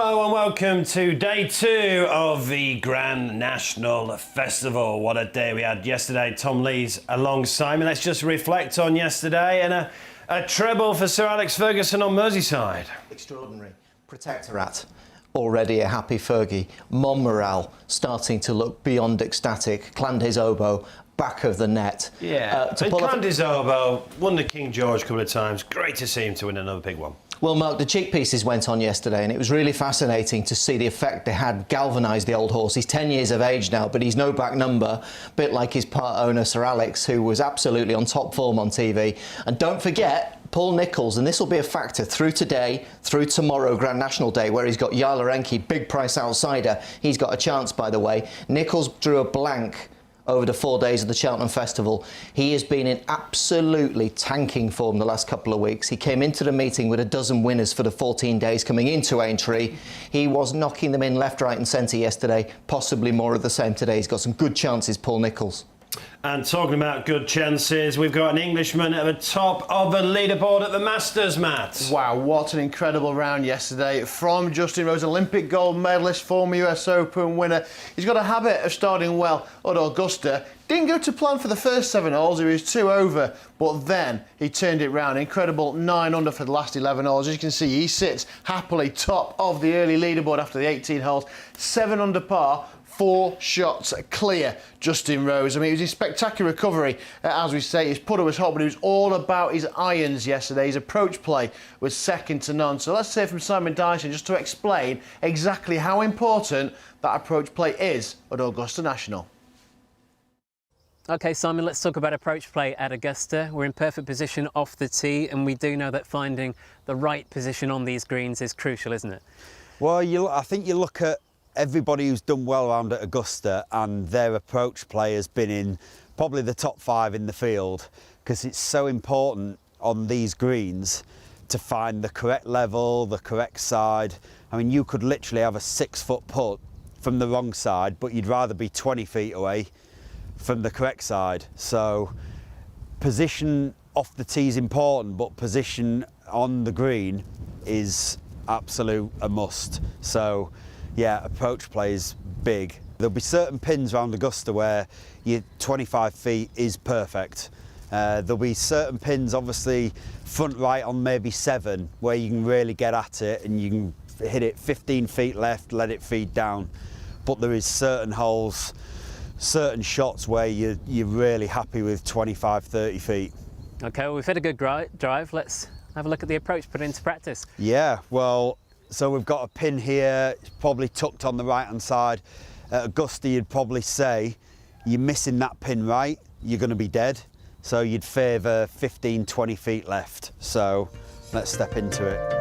Hello and welcome to day 2 of the Grand National Festival. What a day we had yesterday. Tom Lees alongside me. Let's just reflect on yesterday and a treble for Sir Alex Ferguson on Merseyside. Extraordinary. Protectorate. Already a happy Fergie. Mon morale starting to look beyond ecstatic. Clandid his oboe, back of the net. Yeah, clandid his oboe, won the King George a couple of times. Great to see him to win another big one. Well, Mark, the cheek pieces went on yesterday and it was really fascinating to see the effect they had galvanised the old horse. He's 10 years of age now, but he's no back number, a bit like his part owner, Sir Alex, who was absolutely on top form on TV. And don't forget, Paul Nicholls, and this will be a factor through today, through tomorrow, Grand National Day, where he's got Yarenki, big price outsider. He's got a chance, by the way. Nicholls drew a blank over the 4 days of the Cheltenham Festival. He has been in absolutely tanking form the last couple of weeks. He came into the meeting with a dozen winners for the 14 days coming into Aintree. He was knocking them in left, right and centre yesterday, possibly more of the same today. He's got some good chances, Paul Nicholls. And talking about good chances, we've got an Englishman at the top of the leaderboard at the Masters, Matt. Wow, what an incredible round yesterday from Justin Rose, Olympic gold medalist, former US Open winner. He's got a habit of starting well at Augusta. Didn't go to plan for the first 7 holes, he was 2 over, but then he turned it round. Incredible 9 under for the last 11 holes. As you can see, he sits happily top of the early leaderboard after the 18 holes. 7 under par. 4 shots clear, Justin Rose. I mean, it was a spectacular recovery, as we say. His putter was hot, but it was all about his irons yesterday. His approach play was second to none. So let's hear from Simon Dyson just to explain exactly how important that approach play is at Augusta National. OK, Simon, let's talk about approach play at Augusta. We're in perfect position off the tee, and we do know that finding the right position on these greens is crucial, isn't it? Well, I think you look at everybody who's done well around at Augusta and their approach play has been in probably the top 5 in the field, because it's so important on these greens to find the correct level, the correct side. I mean, you could literally have a 6-foot putt from the wrong side, but you'd rather be 20 feet away from the correct side. So position off the tee is important, but position on the green is absolute a must. So yeah, approach play is big. There'll be certain pins around Augusta where your 25 feet is perfect. There'll be certain pins, obviously, front right on maybe 7, where you can really get at it and you can hit it 15 feet left, let it feed down. But there is certain holes, certain shots where you're really happy with 25, 30 feet. OK, well, we've had a good drive. Let's have a look at the approach put into practice. Yeah, well, so we've got a pin here, it's probably tucked on the right-hand side. At Augusta, you'd probably say, you're missing that pin right, you're going to be dead. So you'd favour 15, 20 feet left. So let's step into it.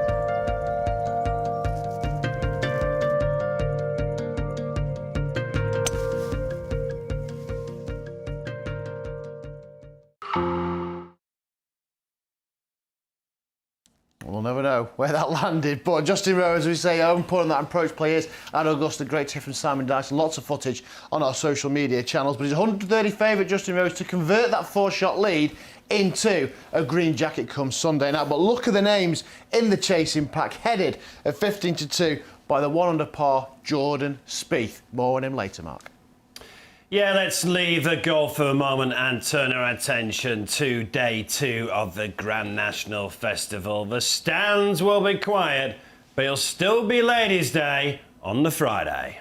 We'll never know where that landed, but Justin Rose, as we say, how important that approach play is at Augusta. Great to hear from Simon Dyson. Lots of footage on our social media channels, but he's 130 favourite, Justin Rose, to convert that 4-shot lead into a green jacket come Sunday night. But look at the names in the chasing pack, headed at 15-2 by the 1 under par Jordan Spieth. More on him later, Mark. Yeah, let's leave the golf for a moment and turn our attention to day 2 of the Grand National Festival. The stands will be quiet, but it'll still be Ladies' Day on the Friday.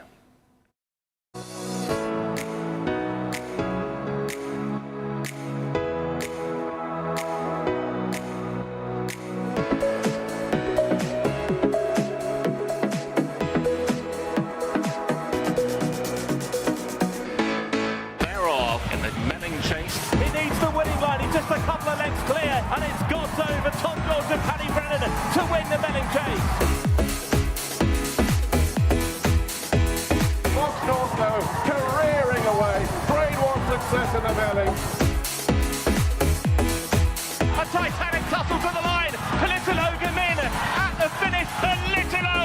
Just a couple of lengths clear, and it's got over Tom George and Paddy Brennan to win the Melling Chase. Fox Northlow careering away. Grade 1 success in the Melling. A Titanic tussle to the line. Politano Gamin at the finish. Politano.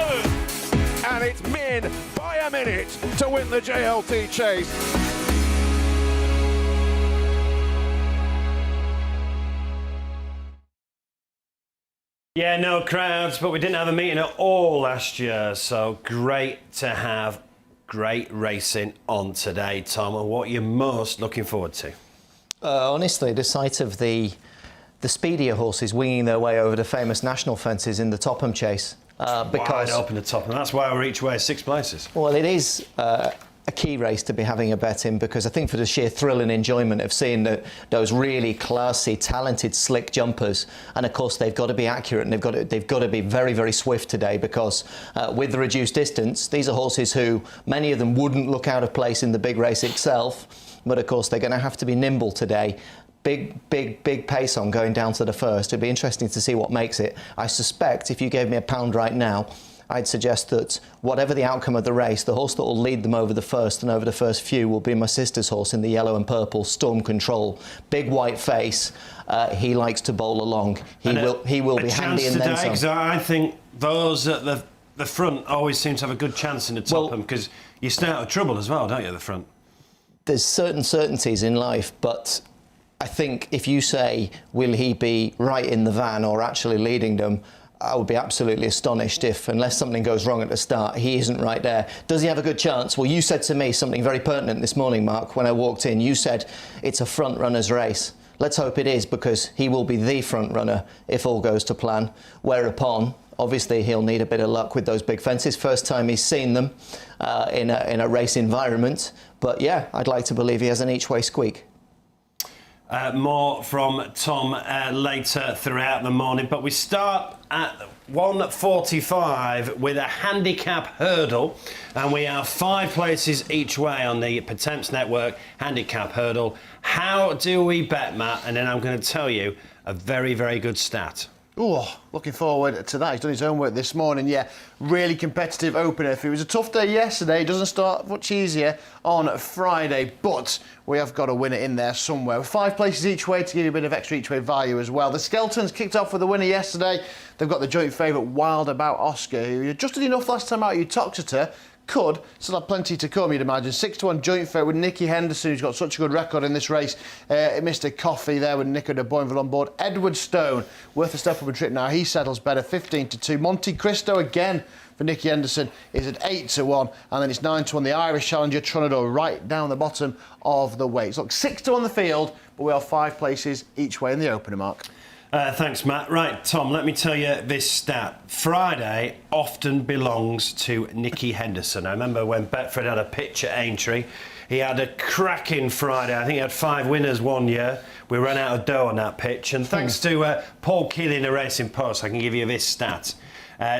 And it's Min by a minute to win the JLT Chase. Yeah, no crowds, but we didn't have a meeting at all last year, so great to have great racing on today, Tom. And what are you most looking forward to? Honestly, the sight of the speedier horses winging their way over the famous national fences in the Topham chase. Wide open the Topham. That's why we're each way 6 places. Well, it is a key race to be having a bet in, because I think for the sheer thrill and enjoyment of seeing those really classy, talented, slick jumpers, and of course they've got to be accurate and they've got to be very, very swift today, because with the reduced distance, these are horses who many of them wouldn't look out of place in the big race itself, but of course they're going to have to be nimble today. Big pace on going down to the first. It'd be interesting to see what makes it. I suspect if you gave me £1 right now, I'd suggest that whatever the outcome of the race, the horse that will lead them over the first and over the first few will be my sister's horse in the yellow and purple, Storm Control. Big white face. He likes to bowl along. He will be handy and then some. Because I think those at the front always seem to have a good chance in the Topham, because you stay out of trouble as well, don't you, at the front? There's certain certainties in life, but I think if you say, will he be right in the van or actually leading them, I would be absolutely astonished if, unless something goes wrong at the start, he isn't right there. Does he have a good chance? Well, you said to me something very pertinent this morning, Mark, when I walked in. You said it's a front runner's race. Let's hope it is, because he will be the front runner if all goes to plan. Whereupon, obviously, he'll need a bit of luck with those big fences. First time he's seen them in a race environment. But yeah, I'd like to believe he has an each-way squeak. More from Tom later throughout the morning, but we start at 1:45 with a handicap hurdle, and we have 5 places each way on the Patemps Network handicap hurdle. How do we bet, Matt? And then I'm going to tell you a very, very good stat. Oh, looking forward to that. He's done his homework this morning. Yeah, really competitive opener. If it was a tough day yesterday, it doesn't start much easier on Friday, but we have got a winner in there somewhere. 5 places each way to give you a bit of extra each way value as well. The Skeltons kicked off with a winner yesterday. They've got the joint favourite Wild About Oscar, who adjusted enough last time out. You Toxeter could still have plenty to come, you'd imagine. 6-1 joint favourite with Nicky Henderson, who's got such a good record in this race. Mr. Coffey there with Nico de Boinville on board. Edward Stone, worth a step up a trip now. He settles better, 15-2. Monte Cristo again for Nicky Henderson is at 8-1, and then it's 9-1. The Irish challenger Tronador right down the bottom of the weights. Look, 6-1 the field, but we have 5 places each way in the opener, Mark. Thanks, Matt. Right, Tom, let me tell you this stat. Friday often belongs to Nicky Henderson. I remember when Betfred had a pitch at Aintree. He had a cracking Friday. I think he had 5 winners one year. We ran out of dough on that pitch. And thanks to Paul Keeley in the Racing Post, I can give you this stat.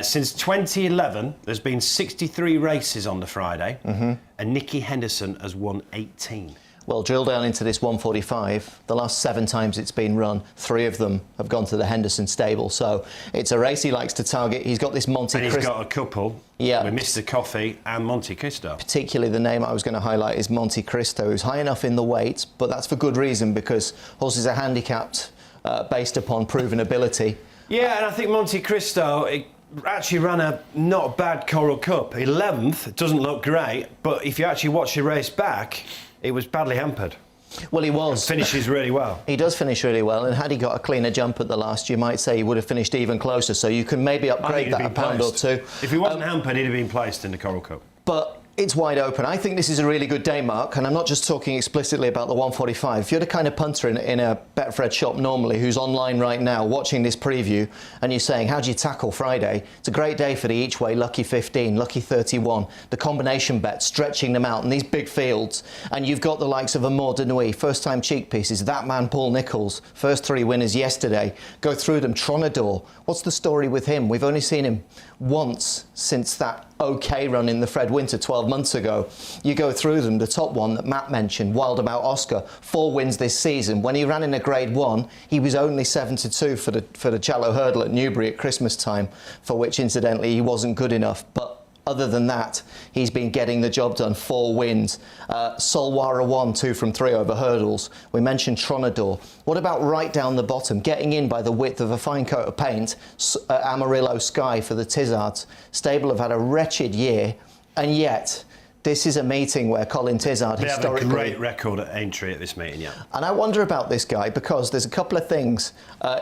Since 2011, there's been 63 races on the Friday, and Nicky Henderson has won 18. Well, drill down into this 145. The last 7 times it's been run, 3 of them have gone to the Henderson stable. So it's a race he likes to target. He's got this Monte Cristo. And he's got a couple. Yeah. With Mr. Coffey and Monte Cristo. Particularly the name I was going to highlight is Monte Cristo, who's high enough in the weight, but that's for good reason, because horses are handicapped based upon proven ability. Yeah, and I think Monte Cristo actually ran a not bad Coral Cup. 11th, doesn't look great, but if you actually watch the race back, it was badly hampered. Well, he was. Finishes really well. He does finish really well, and had he got a cleaner jump at the last, you might say he would have finished even closer, so you can maybe upgrade that a £1 or 2. If he wasn't hampered, he'd have been placed in the Coral Cup. But it's wide open. I think this is a really good day, Mark, and I'm not just talking explicitly about the 145. If you're the kind of punter in a Betfred shop normally who's online right now watching this preview and you're saying, how do you tackle Friday? It's a great day for the each way, lucky 15, lucky 31, the combination bet, stretching them out in these big fields. And you've got the likes of Amour de Nuit, first time cheek pieces, that man Paul Nicholls, first 3 winners yesterday. Go through them. Tronador, what's the story with him? We've only seen him once since that OK run in the Fred Winter 12 months ago. You go through them, the top one that Matt mentioned, Wild About Oscar, 4 wins this season. When he ran in a Grade 1, he was only 7-2 for the Shallow Hurdle at Newbury at Christmas time, for which incidentally he wasn't good enough. But other than that, he's been getting the job done, 4 wins. Solwara 1, 2 from 3 over hurdles. We mentioned Tronador. What about right down the bottom, getting in by the width of a fine coat of paint, Amarillo Sky for the Tizzards. Stable have had a wretched year, and yet This is a meeting where Colin Tizard They have a historically... great record at Aintree at this meeting, yeah. And I wonder about this guy because there's a couple of things.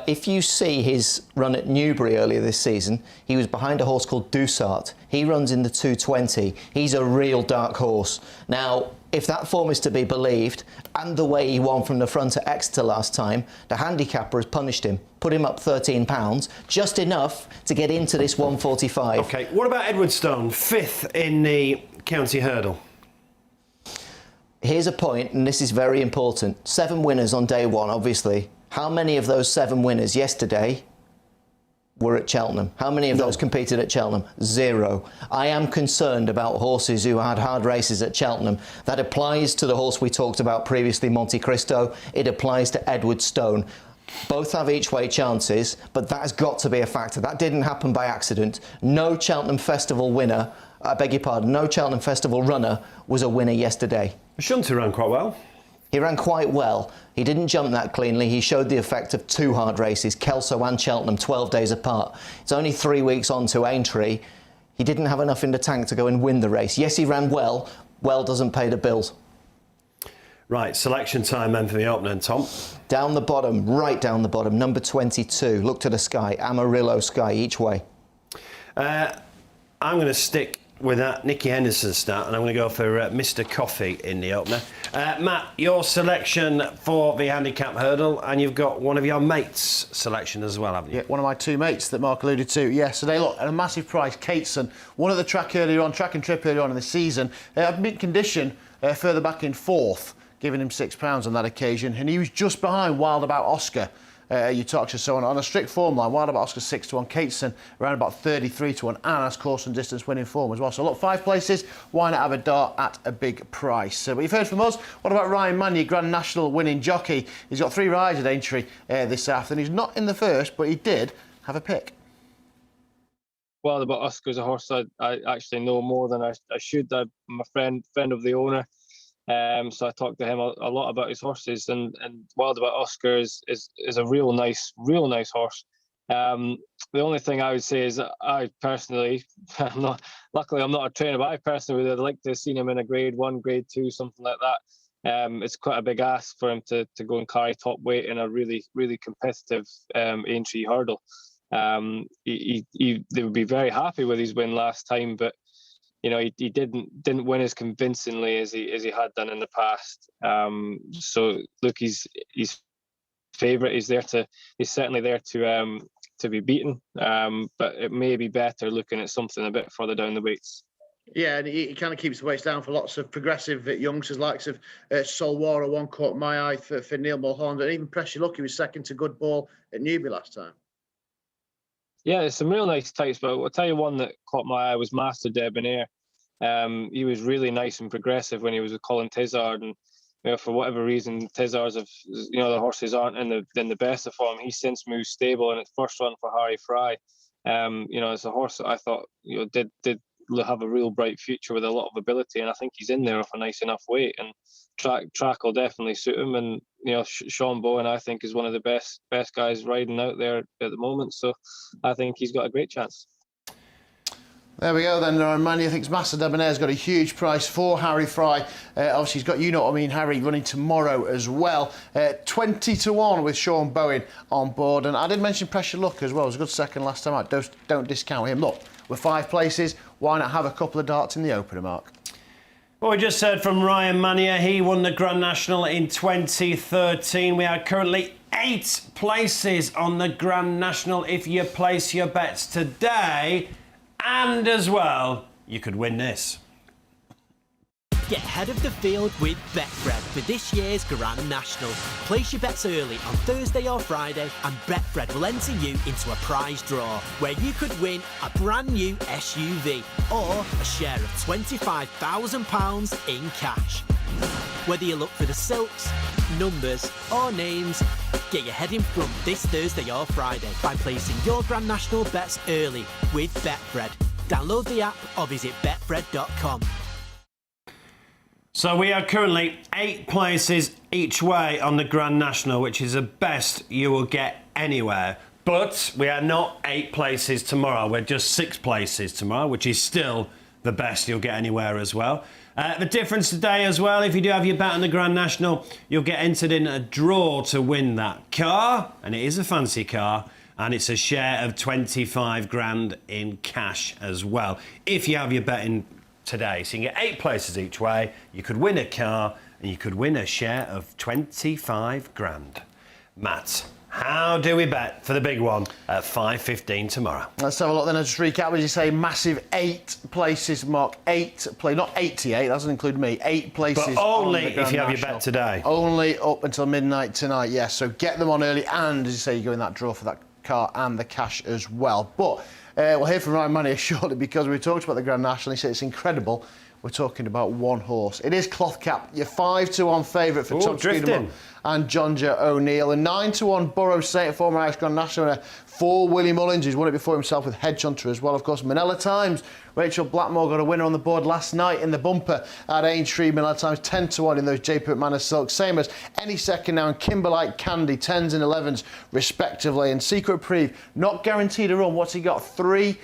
If you see his run at Newbury earlier this season, he was behind a horse called Dusart. He runs in the 220. He's a real dark horse. Now, if that form is to be believed, and the way he won from the front at Exeter last time, the handicapper has punished him, put him up £13, just enough to get into this 145. OK, what about Edwardstone, 5th in the County Hurdle? Here's a point, and this is very important. 7 winners on day 1, obviously. How many of those 7 winners yesterday were at Cheltenham? How many of those competed at Cheltenham? 0. I am concerned about horses who had hard races at Cheltenham. That applies to the horse we talked about previously, Monte Cristo. It applies to Edwardstone. Both have each way chances, but that has got to be a factor. That didn't happen by accident. No Cheltenham Festival winner, I beg your pardon, no Cheltenham Festival runner was a winner yesterday. Shunter ran quite well. He ran quite well. He didn't jump that cleanly. He showed the effect of 2 hard races, Kelso and Cheltenham, 12 days apart. It's only 3 weeks on to Aintree. He didn't have enough in the tank to go and win the race. Yes, he ran well. Well doesn't pay the bills. Right, selection time then for the opener, Tom. Down the bottom, right down the bottom, number 22. Look to the sky, Amarillo Sky, each way. I'm going to stick with that Nicky Henderson start, and I'm going to go for Mr. Coffee in the opener. Matt, your selection for the Handicap Hurdle, and you've got one of your mates' selection as well, haven't you? Yeah, one of my 2 mates that Mark alluded to yesterday. Look, at a massive price, Cateson, won at the track and trip earlier on in the season. Mid-condition, further back in 4th, giving him £6 on that occasion, and he was just behind Wild About Oscar. Utah, so on a strict form line, Wild About Oscar 6-1, Cateson around about 33-1, and has course and distance winning form as well. So look, 5 places, why not have a dart at a big price? But you've heard from us. What about Ryan Manny, Grand National winning jockey? He's got 3 rides at Aintree this afternoon. He's not in the first, but he did have a pick. Wild About Oscar is a horse I actually know more than I should. I'm a friend of the owner. So I talked to him a lot about his horses, and Wild About Oscar is a real nice horse. The only thing I would say is that I personally, luckily I'm not a trainer, but I personally would have liked to have seen him in a grade 1, grade 2, something like that. It's quite a big ask for him to go and carry top weight in a really, really competitive Aintree hurdle. They would be very happy with his win last time, but you know, he didn't win as convincingly as he had done in the past. So look, he's favourite. He's certainly there to be beaten. But it may be better looking at something a bit further down the weights. Yeah, and he kind of keeps the weights down for lots of progressive youngsters, likes of Solwara. One caught my eye for Neil Mulholland, and even Pressure Luck. He was second to Good Ball at Newbury last time. Yeah, there's some real nice types, but I'll tell you one that caught my eye was Master Debonair. He was really nice and progressive when he was with Colin Tizard, and you know, for whatever reason, Tizards have, you know, the horses aren't in the best of form. He's since moved stable, and it's first run for Harry Fry. You know, it's a horse that I thought, you know, did have a real bright future with a lot of ability, and I think he's in there off a nice enough weight, and track will definitely suit him. And you know, Sean Bowen, I think, is one of the best guys riding out there at the moment, so I think he's got a great chance. There we go then, Manny. I think Master Debonair's got a huge price for Harry Fry. Obviously, he's got You Know What I Mean, Harry, running tomorrow as well. 20-1 with Sean Bowen on board. And I did mention Pressure Luck as well. It was a good second last time out. Don't discount him. Look, we're 5 places. Why not have a couple of darts in the opener, Mark? Well, we just heard from Ryan Mania. He won the Grand National in 2013. We are currently 8 places on the Grand National. If you place your bets today, and as well, you could win this. Get ahead of the field with Betfred for this year's Grand National. Place your bets early on Thursday or Friday, and Betfred will enter you into a prize draw where you could win a brand new SUV or a share of £25,000 in cash. Whether you look for the silks, numbers or names, get your head in front this Thursday or Friday by placing your Grand National bets early with Betfred. Download the app or visit betfred.com. So we are currently 8 places each way on the Grand National, which is the best you will get anywhere. But we are not 8 places tomorrow. We're just 6 places tomorrow, which is still the best you'll get anywhere as well. The difference today as well, if you do have your bet on the Grand National, you'll get entered in a draw to win that car, and it is a fancy car, and it's a share of 25 grand in cash as well. If you have your bet in today, so you can get 8 places each way, you could win a car, and you could win a share of 25 grand. Matt, how do we bet for the big one at 5:15 tomorrow? Let's have a look then. I'll just recap. As you say, massive 8 places, Mark. 8 play, not 88. That doesn't include me. 8 places. But only on the Grand if you have your National. bet today. Only up until midnight tonight. Yes. So get them on early, and as you say, you go in that draw for that car and the cash as well. But we'll hear from Ryan Manny shortly, because we talked about the Grand National. He said it's incredible. We're talking about one horse. It is Cloth Cap, your 5-1 favourite for Tom Speedman and John Joe O'Neill. A 9-1 Borough Saint, former Irish Grand National winner for Willie Mullins, who's won it before himself with Hedge Hunter as well. Of course, Manila Times. Rachel Blackmore got a winner on the board last night in the bumper at Aintree. Manila Times 10-1 in those J. McManus Silks. Same as Any Second Now and Kimberlite Candy, 10s and 11s respectively. And Secret Preve, not guaranteed a run. What's he got? 3.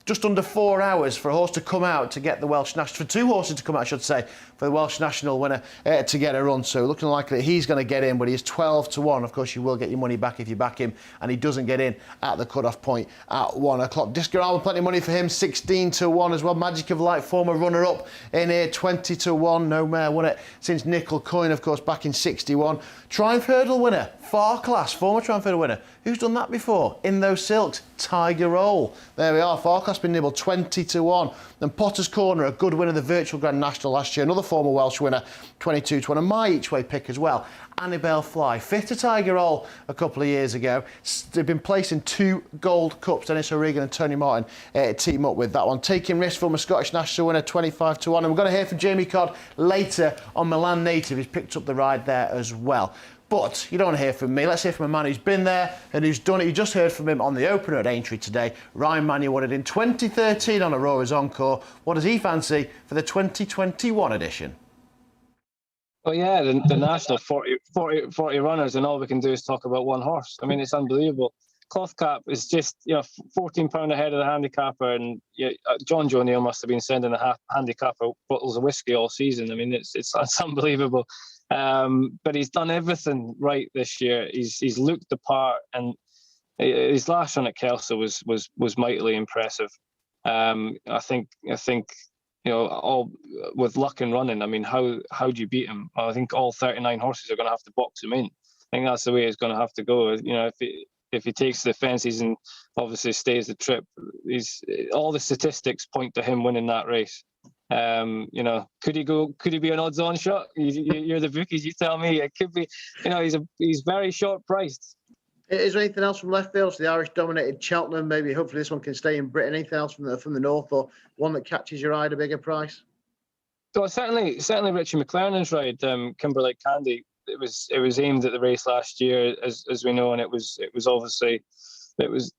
Just under 4 hours for a horse to come out to get the Welsh National, for 2 horses to come out, I should say, for the Welsh National winner to get a run. So looking likely that he's going to get in, but he is 12-1. Of course, you will get your money back if you back him, and he doesn't get in at the cut-off point at 1 o'clock. Discorama, plenty of money for him, 16-1 as well. Magic of Light, former runner-up in here, 20-1. No mare won it since Nickel Coin, of course, back in 61. Triumph Hurdle winner, Far Class, former Triumph Hurdle winner. Who's done that before? In those silks, Tiger Roll. There we are, Far Class been nibbled 20-1. And Potter's Corner, a good winner of the Virtual Grand National last year. Another former Welsh winner, 22-1. And my each-way pick as well, Annabelle Fly. 5th to Tiger Roll a couple of years ago. They've been placed in 2 Gold Cups. Dennis O'Regan and Tony Martin team up with that one. Taking Risks, former Scottish National winner, 25-1. And we're going to hear from Jamie Codd later on Milan Native. He's picked up the ride there as well. But you don't want to hear from me. Let's hear from a man who's been there and who's done it. You just heard from him on the opener at Aintree today. Ryan Manny won it in 2013 on Aurora's Encore. What does he fancy for the 2021 edition? Well, yeah, the national 40 runners, and all we can do is talk about one horse. I mean, it's unbelievable. Cloth Cap is just, £14 ahead of the handicapper, and John Joe O'Neill must have been sending the handicapper bottles of whiskey all season. I mean, it's unbelievable. But he's done everything right this year. He's looked the part, and his last run at Kelso was mightily impressive. I think all with luck and running. I mean, how do you beat him? I think all 39 horses are going to have to box him in. I think that's the way it's going to have to go. If he takes the fences and obviously stays the trip, all the statistics point to him winning that race. Could he be an odds-on shot? You're the bookies, you tell me. It could be. He's very short priced. Is there anything else from left field? So the Irish dominated Cheltenham. Maybe hopefully this one can stay in Britain. Anything else from the north, or one that catches your eye at a bigger price? So certainly Richie McLaren's ride, Kimberlite Candy. It was aimed at the race last year, as we know, and it was obviously. It was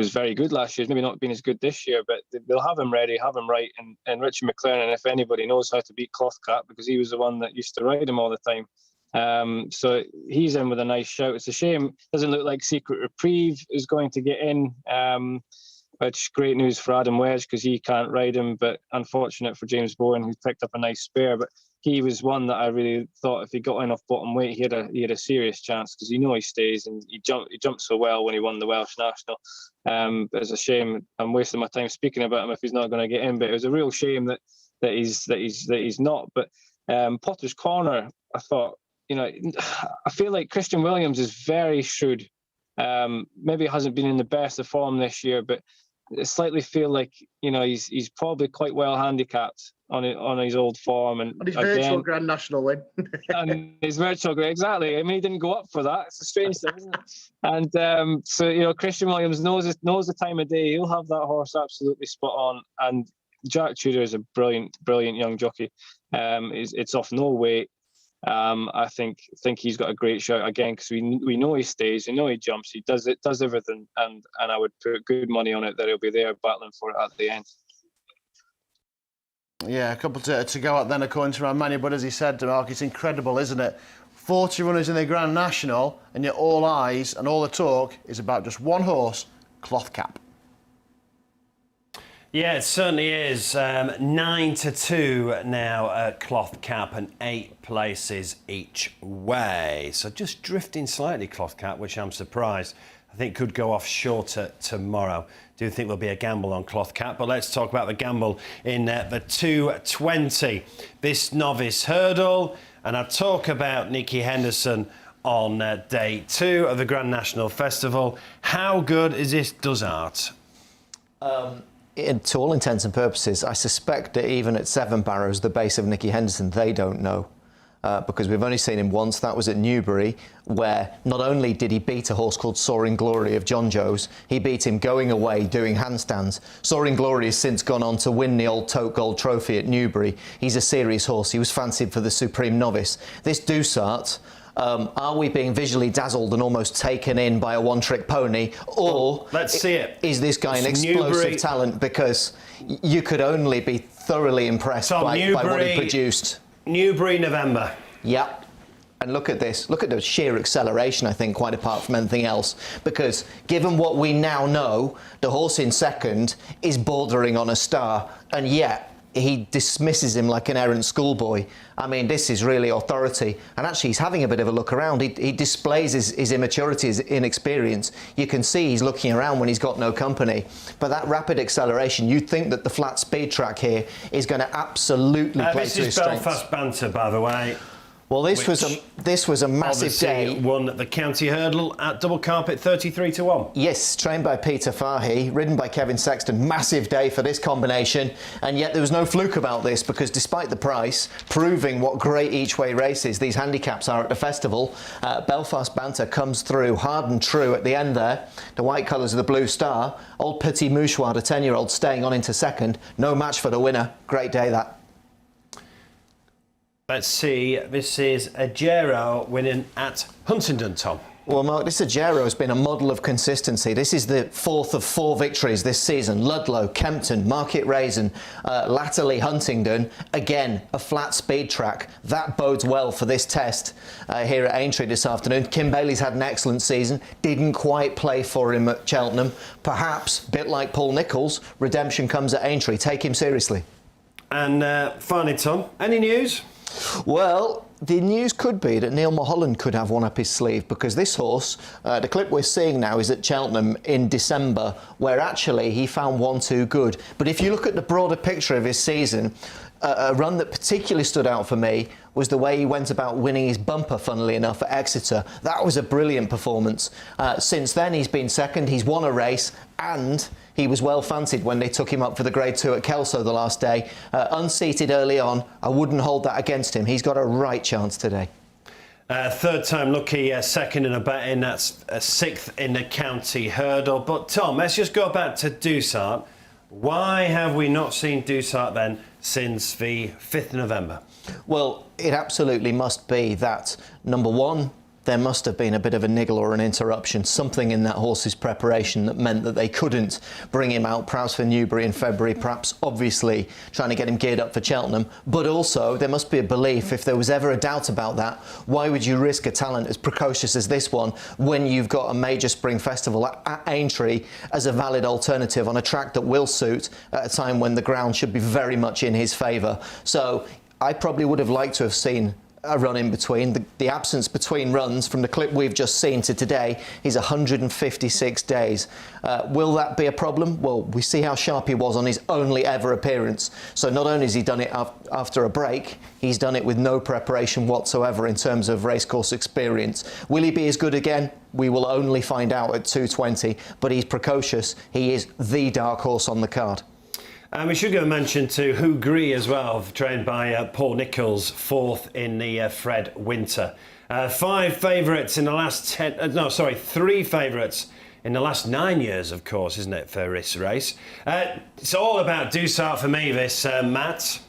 very good last year. It's maybe not been as good this year, but they'll have him ready, have him right. And Richie McLaren, if anybody knows how to beat Cloth Cap, because he was the one that used to ride him all the time. So he's in with a nice shout. It's a shame. Doesn't look like Secret Reprieve is going to get in, which great news for Adam Wedge, because he can't ride him, but unfortunate for James Bowen, who picked up a nice spare. But he was one that I really thought if he got in off bottom weight, he had a serious chance, because he stays, and he jumped so well when he won the Welsh National. But it's a shame. I'm wasting my time speaking about him if he's not going to get in. But it was a real shame that he's not. But Potter's Corner, I thought, I feel like Christian Williams is very shrewd. Maybe hasn't been in the best of form this year, but I slightly feel like he's probably quite well handicapped on his old form, and his virtual Grand National win. And his virtual, exactly. I mean, he didn't go up for that. It's a strange thing, isn't it? And so Christian Williams knows the time of day. He'll have that horse absolutely spot on. And Jack Tudor is a brilliant young jockey. It's off no weight. I think he's got a great shout again, because we know he stays, we know he jumps, he does everything, and I would put good money on it that he'll be there battling for it at the end. Yeah, a couple to go out then, according to Ryan Manny. But as he said, Mark, it's incredible, isn't it? 40 runners in the Grand National, and yet all eyes and all the talk is about just one horse, Cloth Cap. Yeah, it certainly is. 9-2 now at Cloth Cap and 8 places each way. So just drifting slightly, Cloth Cap, which I'm surprised. I think could go off shorter tomorrow. Do think there'll be a gamble on Cloth Cap, but let's talk about the gamble in the 220. This novice hurdle, and I'll talk about Nicky Henderson on day 2 of the Grand National Festival. How good is this Dussart? To all intents and purposes, I suspect that even at 7 barrows, the base of Nicky Henderson, they don't know. Because we've only seen him once. That was at Newbury, where not only did he beat a horse called Soaring Glory of John Joe's, he beat him going away doing handstands. Soaring Glory has since gone on to win the old Tote Gold Trophy at Newbury. He's a serious horse. He was fancied for the Supreme Novice. This Dussart, are we being visually dazzled and almost taken in by a one-trick pony, or let's see it. Is this guy an It's explosive Newbury. Talent? Because you could only be thoroughly impressed Tom, by what he produced. Newbury, November. Yep. And look at this. Look at the sheer acceleration, I think, quite apart from anything else. Because given what we now know, the horse in second is bordering on a star, and yet he dismisses him like an errant schoolboy. I mean, this is really authority. And actually, he's having a bit of a look around. He displays his immaturity, his inexperience. You can see he's looking around when he's got no company. But that rapid acceleration, you'd think that the flat speed track here is going to absolutely play this to his is strengths. Belfast Banter, by the way. Well, this was a massive day. Won the county hurdle at double carpet 33-1. Yes, trained by Peter Fahey, ridden by Kevin Sexton. Massive day for this combination, and yet there was no fluke about this, because despite the price, proving what great each-way races these handicaps are at the festival, Belfast Banter comes through hard and true at the end there. The white colours of the Blue Star. Old Petit Mouchoir, the 10-year-old, staying on into second. No match for the winner. Great day, that. Let's see, this is Ajero winning at Huntingdon, Tom. Well, Mark, this Ajero has been a model of consistency. This is the 4th of 4 victories this season. Ludlow, Kempton, Market Raisin, latterly Huntingdon. Again, a flat speed track. That bodes well for this test here at Aintree this afternoon. Kim Bailey's had an excellent season. Didn't quite play for him at Cheltenham. Perhaps, a bit like Paul Nicholls, redemption comes at Aintree. Take him seriously. And finally, Tom, any news? Well, the news could be that Neil Mulholland could have one up his sleeve, because this horse, the clip we're seeing now is at Cheltenham in December, where actually he found one too good. But if you look at the broader picture of his season, a run that particularly stood out for me was the way he went about winning his bumper, funnily enough, at Exeter. That was a brilliant performance. Since then, he's been second, he's won a race, and he was well fancied when they took him up for the Grade 2 at Kelso the last day. Unseated early on, I wouldn't hold that against him. He's got a right chance today. Third time lucky, second in a betting, that's 6th in the county hurdle. But Tom, let's just go back to Dussart. Why have we not seen Dussart then since the 5th of November? Well, it absolutely must be that, number one, there must have been a bit of a niggle or an interruption, something in that horse's preparation that meant that they couldn't bring him out, perhaps for Newbury in February, perhaps obviously trying to get him geared up for Cheltenham. But also, there must be a belief, if there was ever a doubt about that, why would you risk a talent as precocious as this one when you've got a major spring festival at Aintree as a valid alternative on a track that will suit at a time when the ground should be very much in his favour? So I probably would have liked to have seen a run in between. The absence between runs from the clip we've just seen to today is 156 days. Will that be a problem? Well, we see how sharp he was on his only ever appearance. So not only has he done it after a break, he's done it with no preparation whatsoever in terms of racecourse experience. Will he be as good again? We will only find out at 2:20, but he's precocious. He is the dark horse on the card. And we should give a mention to Hugh Gree as well, trained by Paul Nicholls, 4th in the Fred Winter. 5 favourites in the last 3 favourites in the last 9 years, of course, isn't it, for this race? It's all about Dussart for me, this, Matt.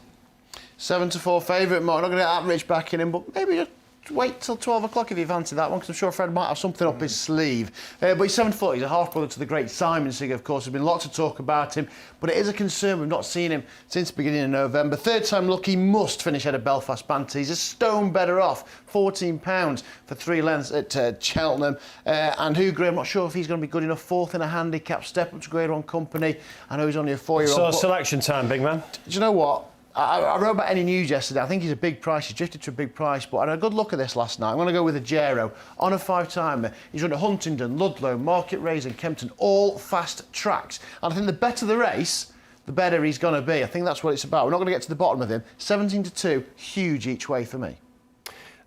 7-4 favourite, Mark. Not going to get that rich backing him, but maybe just wait till 12 o'clock if you fancy that one, because I'm sure Fred might have something up his sleeve. But he's 7 foot. He's a half brother to the great Simon Sigg, of course. There's been lots of talk about him, but it is a concern. We've not seen him since the beginning of November. Third time lucky, must finish ahead of Belfast Banter. He's a stone better off, £14 for 3 lengths at Cheltenham. And Hooger, I'm not sure if he's going to be good enough. Fourth in a handicap, step up to Grade 1 company. I know he's only a 4-year-old. So selection time, big man. Do you know what? I wrote about Any News yesterday. I think he's a big price. He's drifted to a big price, but I had a good look at this last night. I'm going to go with a Gero on a 5-timer. He's run at Huntingdon, Ludlow, Market Raise and Kempton, all fast tracks. And I think the better the race, the better he's going to be. I think that's what it's about. We're not going to get to the bottom of him. 17-2, huge each way for me.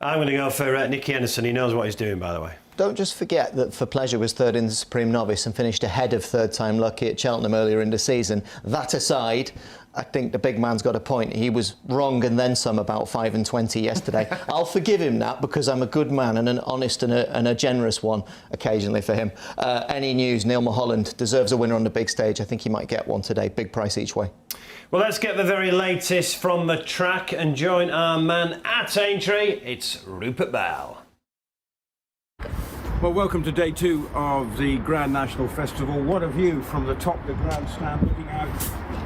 I'm going to go for Nicky Henderson. He knows what he's doing, by the way. Don't just forget that For Pleasure was third in the Supreme Novice and finished ahead of third time lucky at Cheltenham earlier in the season. That aside, I think the big man's got a point. He was wrong and then some about 5 and 20 yesterday. I'll forgive him that because I'm a good man and an honest and a generous one occasionally for him. Any News, Neil Mulholland deserves a winner on the big stage. I think he might get one today. Big price each way. Well, let's get the very latest from the track and join our man at Aintree. It's Rupert Bell. Well, welcome to day 2 of the Grand National Festival. What a view from the top of the grandstand, looking out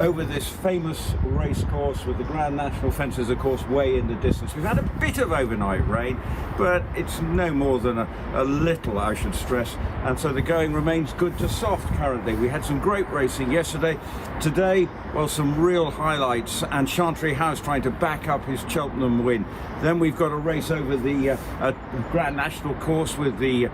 over this famous race course with the Grand National fences, of course, way in the distance. We've had a bit of overnight rain, but it's no more than a little, I should stress, and so the going remains good to soft currently. We had some great racing yesterday. Today, well, some real highlights, and Chantry House trying to back up his Cheltenham win. Then we've got a race over the Grand National course with the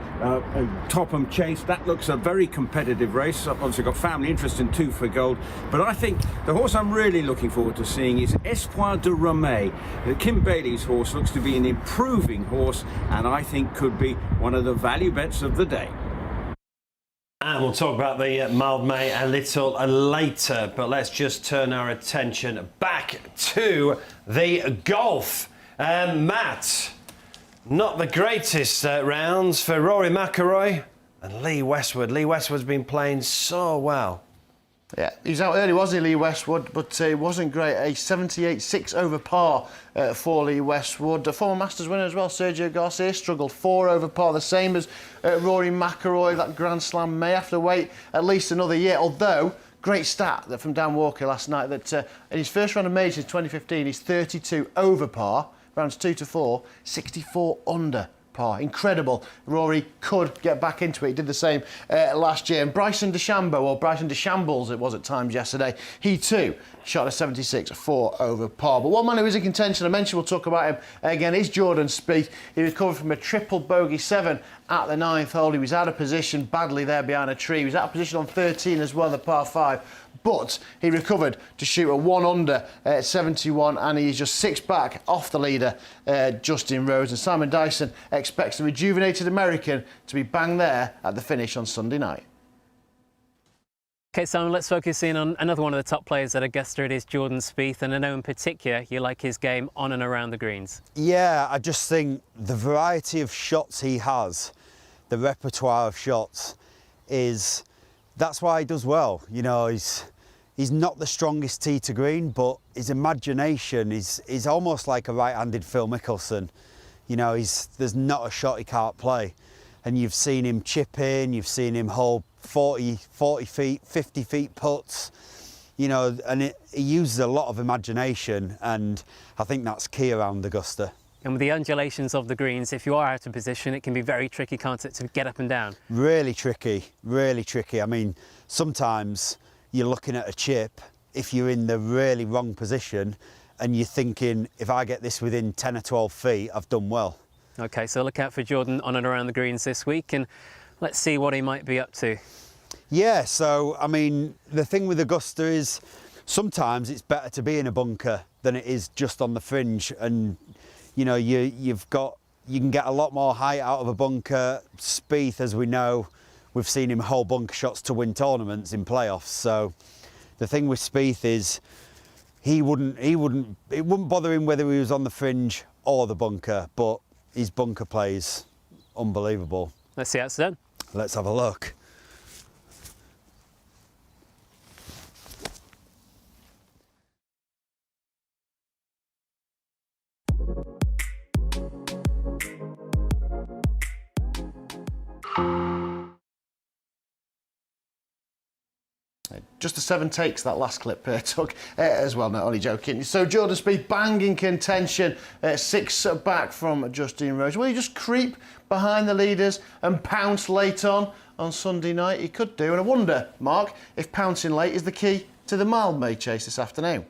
Topham Chase. That looks a very competitive race. I've obviously got family interest in 2 for Gold, but I think the horse I'm really looking forward to seeing is Espoir de Romay. Kim Bailey's horse looks to be an improving horse, and I think could be one of the value bets of the day. And we'll talk about the Mild May a little later, but let's just turn our attention back to the golf. Matt, not the greatest rounds for Rory McIlroy and Lee Westwood. Lee Westwood's been playing so well. Yeah, he was out early, wasn't he, Lee Westwood? But it wasn't great. A 78.6 over par for Lee Westwood. A former Masters winner as well, Sergio Garcia, struggled 4 over par, the same as Rory McIlroy. That Grand Slam may have to wait at least another year, although great stat from Dan Walker last night that in his first round of majors since 2015, he's 32 over par, rounds 2 to 4, 64 under par. Incredible. Rory could get back into it. He did the same last year. And Bryson DeChambeau, or Bryson DeChambles it was at times yesterday, he too shot a 76, 4 over par. But one man who is in contention, I mentioned we'll talk about him again, is Jordan Spieth. He recovered from a triple bogey 7 at the 9th hole. He was out of position badly there behind a tree. He was out of position on 13 as well, the par 5. But he recovered to shoot a 1 under at 71, and he's just 6 back off the leader, Justin Rose. And Simon Dyson expects the rejuvenated American to be bang there at the finish on Sunday night. OK, Simon, let's focus in on another one of the top players at Augusta. It is Jordan Spieth, and I know in particular you like his game on and around the greens. Yeah, I just think the variety of shots he has, the repertoire of shots, that's why he does well. You know, he's not the strongest tee to green, but his imagination is almost like a right-handed Phil Mickelson. You know, there's not a shot he can't play. And you've seen him chip in, you've seen him hold 40 feet, 50 feet putts, you know, and he uses a lot of imagination, and I think that's key around Augusta. And with the undulations of the greens, if you are out of position, it can be very tricky, can't it, to get up and down? Really tricky, really tricky. I mean, sometimes you're looking at a chip, if you're in the really wrong position, and you're thinking, if I get this within 10 or 12 feet, I've done well. OK, so look out for Jordan on and around the greens this week, and let's see what he might be up to. Yeah, so, I mean, the thing with Augusta is sometimes it's better to be in a bunker than it is just on the fringe, and you know, you can get a lot more height out of a bunker. Spieth, as we know, we've seen him hold bunker shots to win tournaments in playoffs. So the thing with Spieth is it wouldn't bother him whether he was on the fringe or the bunker, but his bunker play is unbelievable. Let's see how it's done. Let's have a look. Just the 7 takes that last clip took as well, not only joking. So Jordan Spieth banging contention, 6 back from Justin Rose. Will he just creep behind the leaders and pounce late on Sunday night? He could do, and I wonder, Mark, if pouncing late is the key to the Mildmay chase this afternoon.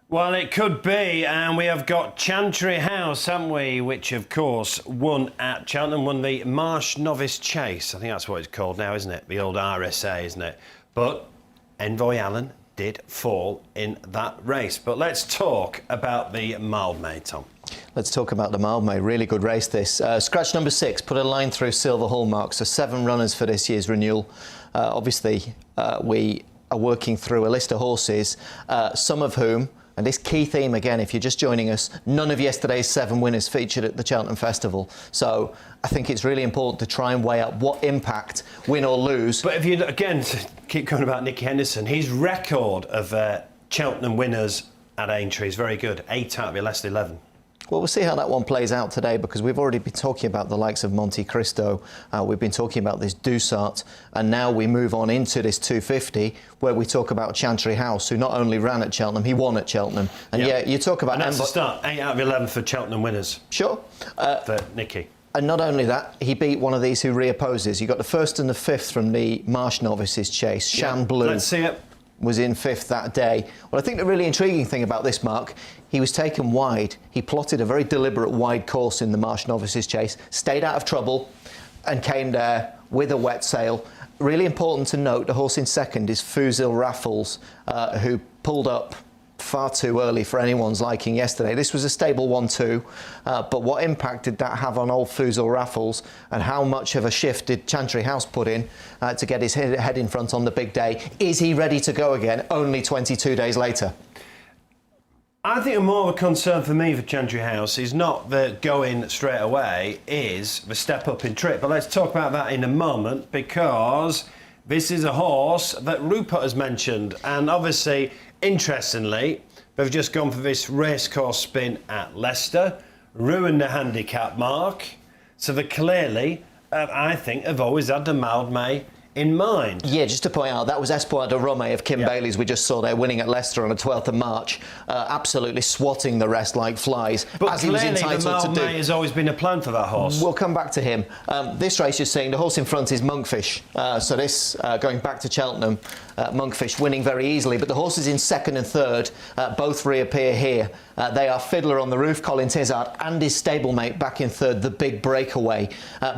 Well, it could be, and we have got Chantry House, haven't we, which, of course, won at Cheltenham, won the Marsh Novice Chase. I think that's what it's called now, isn't it? The old RSA, isn't it? But Envoy Allen did fall in that race. But let's talk about the Mildmay, Tom. Let's talk about the Mildmay. Really good race, this. Scratch number 6, put a line through Silver Hallmark, so 7 runners for this year's renewal. Obviously, we are working through a list of horses, some of whom... And this key theme, again, if you're just joining us, none of yesterday's 7 winners featured at the Cheltenham Festival. So I think it's really important to try and weigh up what impact, win or lose. But if you, again, keep going about Nicky Henderson, his record of Cheltenham winners at Aintree is very good. 8 out of your last 11. Well, we'll see how that one plays out today, because we've already been talking about the likes of Monte Cristo, we've been talking about this Dusart, and now we move on into this 250, where we talk about Chantry House, who not only ran at Cheltenham, he won at Cheltenham. And yeah, you talk about... And that's the start, 8 out of 11 for Cheltenham winners. Sure. For Nicky. And not only that, he beat one of these who reopposes. You got the 1st and the 5th from the Marsh Novices Chase. Shan Blue. Let's see it. Was in 5th that day. Well, I think the really intriguing thing about this, Mark, he was taken wide. He plotted a very deliberate wide course in the Marsh Novices Chase, stayed out of trouble and came there with a wet sail. Really important to note, the horse in 2nd is Fuzil Raffles, who pulled up far too early for anyone's liking yesterday. This was a stable 1-2, but what impact did that have on old Fuzil Raffles, and how much of a shift did Chantry House put in to get his head in front on the big day? Is he ready to go again only 22 days later? I think more of a concern for me for Chantry House is not the going straight away, is the step up in trip. But let's talk about that in a moment, because this is a horse that Rupert has mentioned, and obviously, interestingly, they've just gone for this racecourse spin at Leicester, ruined the handicap mark, so they clearly, I think, have always had the Mildmay in mind. Yeah, just to point out, that was Espoir de Rome of Kim Bailey's we just saw there, winning at Leicester on the 12th of March, absolutely swatting the rest like flies, but as he was entitled the to do. Mildmay has always been a plan for that horse. We'll come back to him. This race, you're seeing, the horse in front is Monkfish. So this, going back to Cheltenham, Monkfish winning very easily, but the horses in 2nd and 3rd both reappear here. They are Fiddler on the Roof, Colin Tizard, and his stablemate back in 3rd, the Big Breakaway.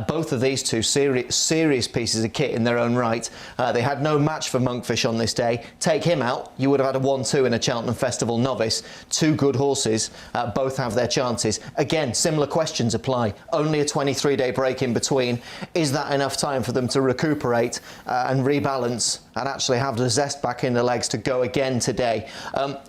Both of these two serious pieces of kit in their own right. They had no match for Monkfish on this day. Take him out, you would have had a 1-2 in a Cheltenham Festival novice. 2 good horses, both have their chances. Again, similar questions apply. Only a 23-day break in between. Is that enough time for them to recuperate and rebalance and actually have the zest back in the legs to go again today?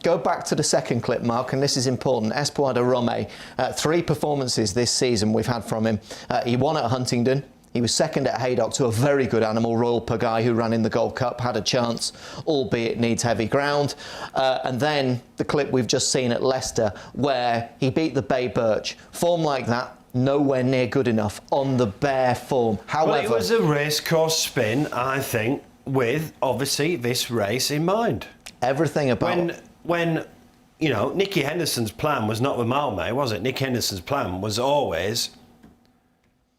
Go back to the 2nd clip, Mark, and this is important. Espoir de Rome, 3 performances this season we've had from him. He won at Huntingdon. He was 2nd at Haydock to a very good animal, Royal Pagaille, who ran in the Gold Cup, had a chance, albeit needs heavy ground. And then the clip we've just seen at Leicester, where he beat the Bay Birch. Form like that, nowhere near good enough on the bare form. However, well, it was a racecourse spin, I think, with obviously this race in mind. Everything about... When you know, Nicky Henderson's plan was not the Mildmay, was it? Nicky Henderson's plan was always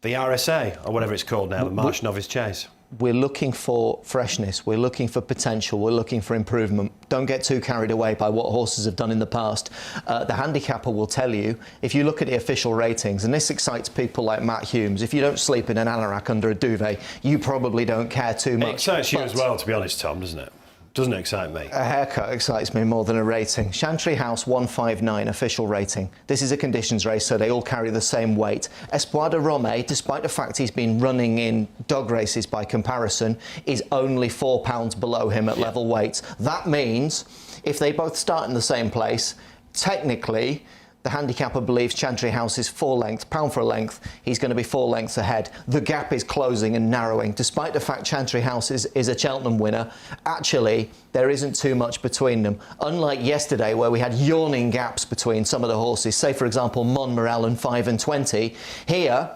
the RSA, or whatever it's called now, the Marsh Novice Chase. We're looking for freshness, we're looking for potential, we're looking for improvement. Don't get too carried away by what horses have done in the past. The handicapper will tell you, if you look at the official ratings, and this excites people like Matt Humes, if you don't sleep in an anorak under a duvet, you probably don't care too much. It excites you as well, to be honest, Tom, doesn't it? Doesn't excite me. A haircut excites me more than a rating. Chantry House 159 official rating. This is a conditions race, so they all carry the same weight. Espoir de Rome, despite the fact he's been running in dog races by comparison, is only £4 below him at level weights. That means if they both start in the same place, technically the handicapper believes Chantry House is 4 lengths, pound for a length, he's going to be 4 lengths ahead. The gap is closing and narrowing. Despite the fact Chantry House is a Cheltenham winner, actually there isn't too much between them. Unlike yesterday, where we had yawning gaps between some of the horses, say for example Mon Morel and 5 and 20, here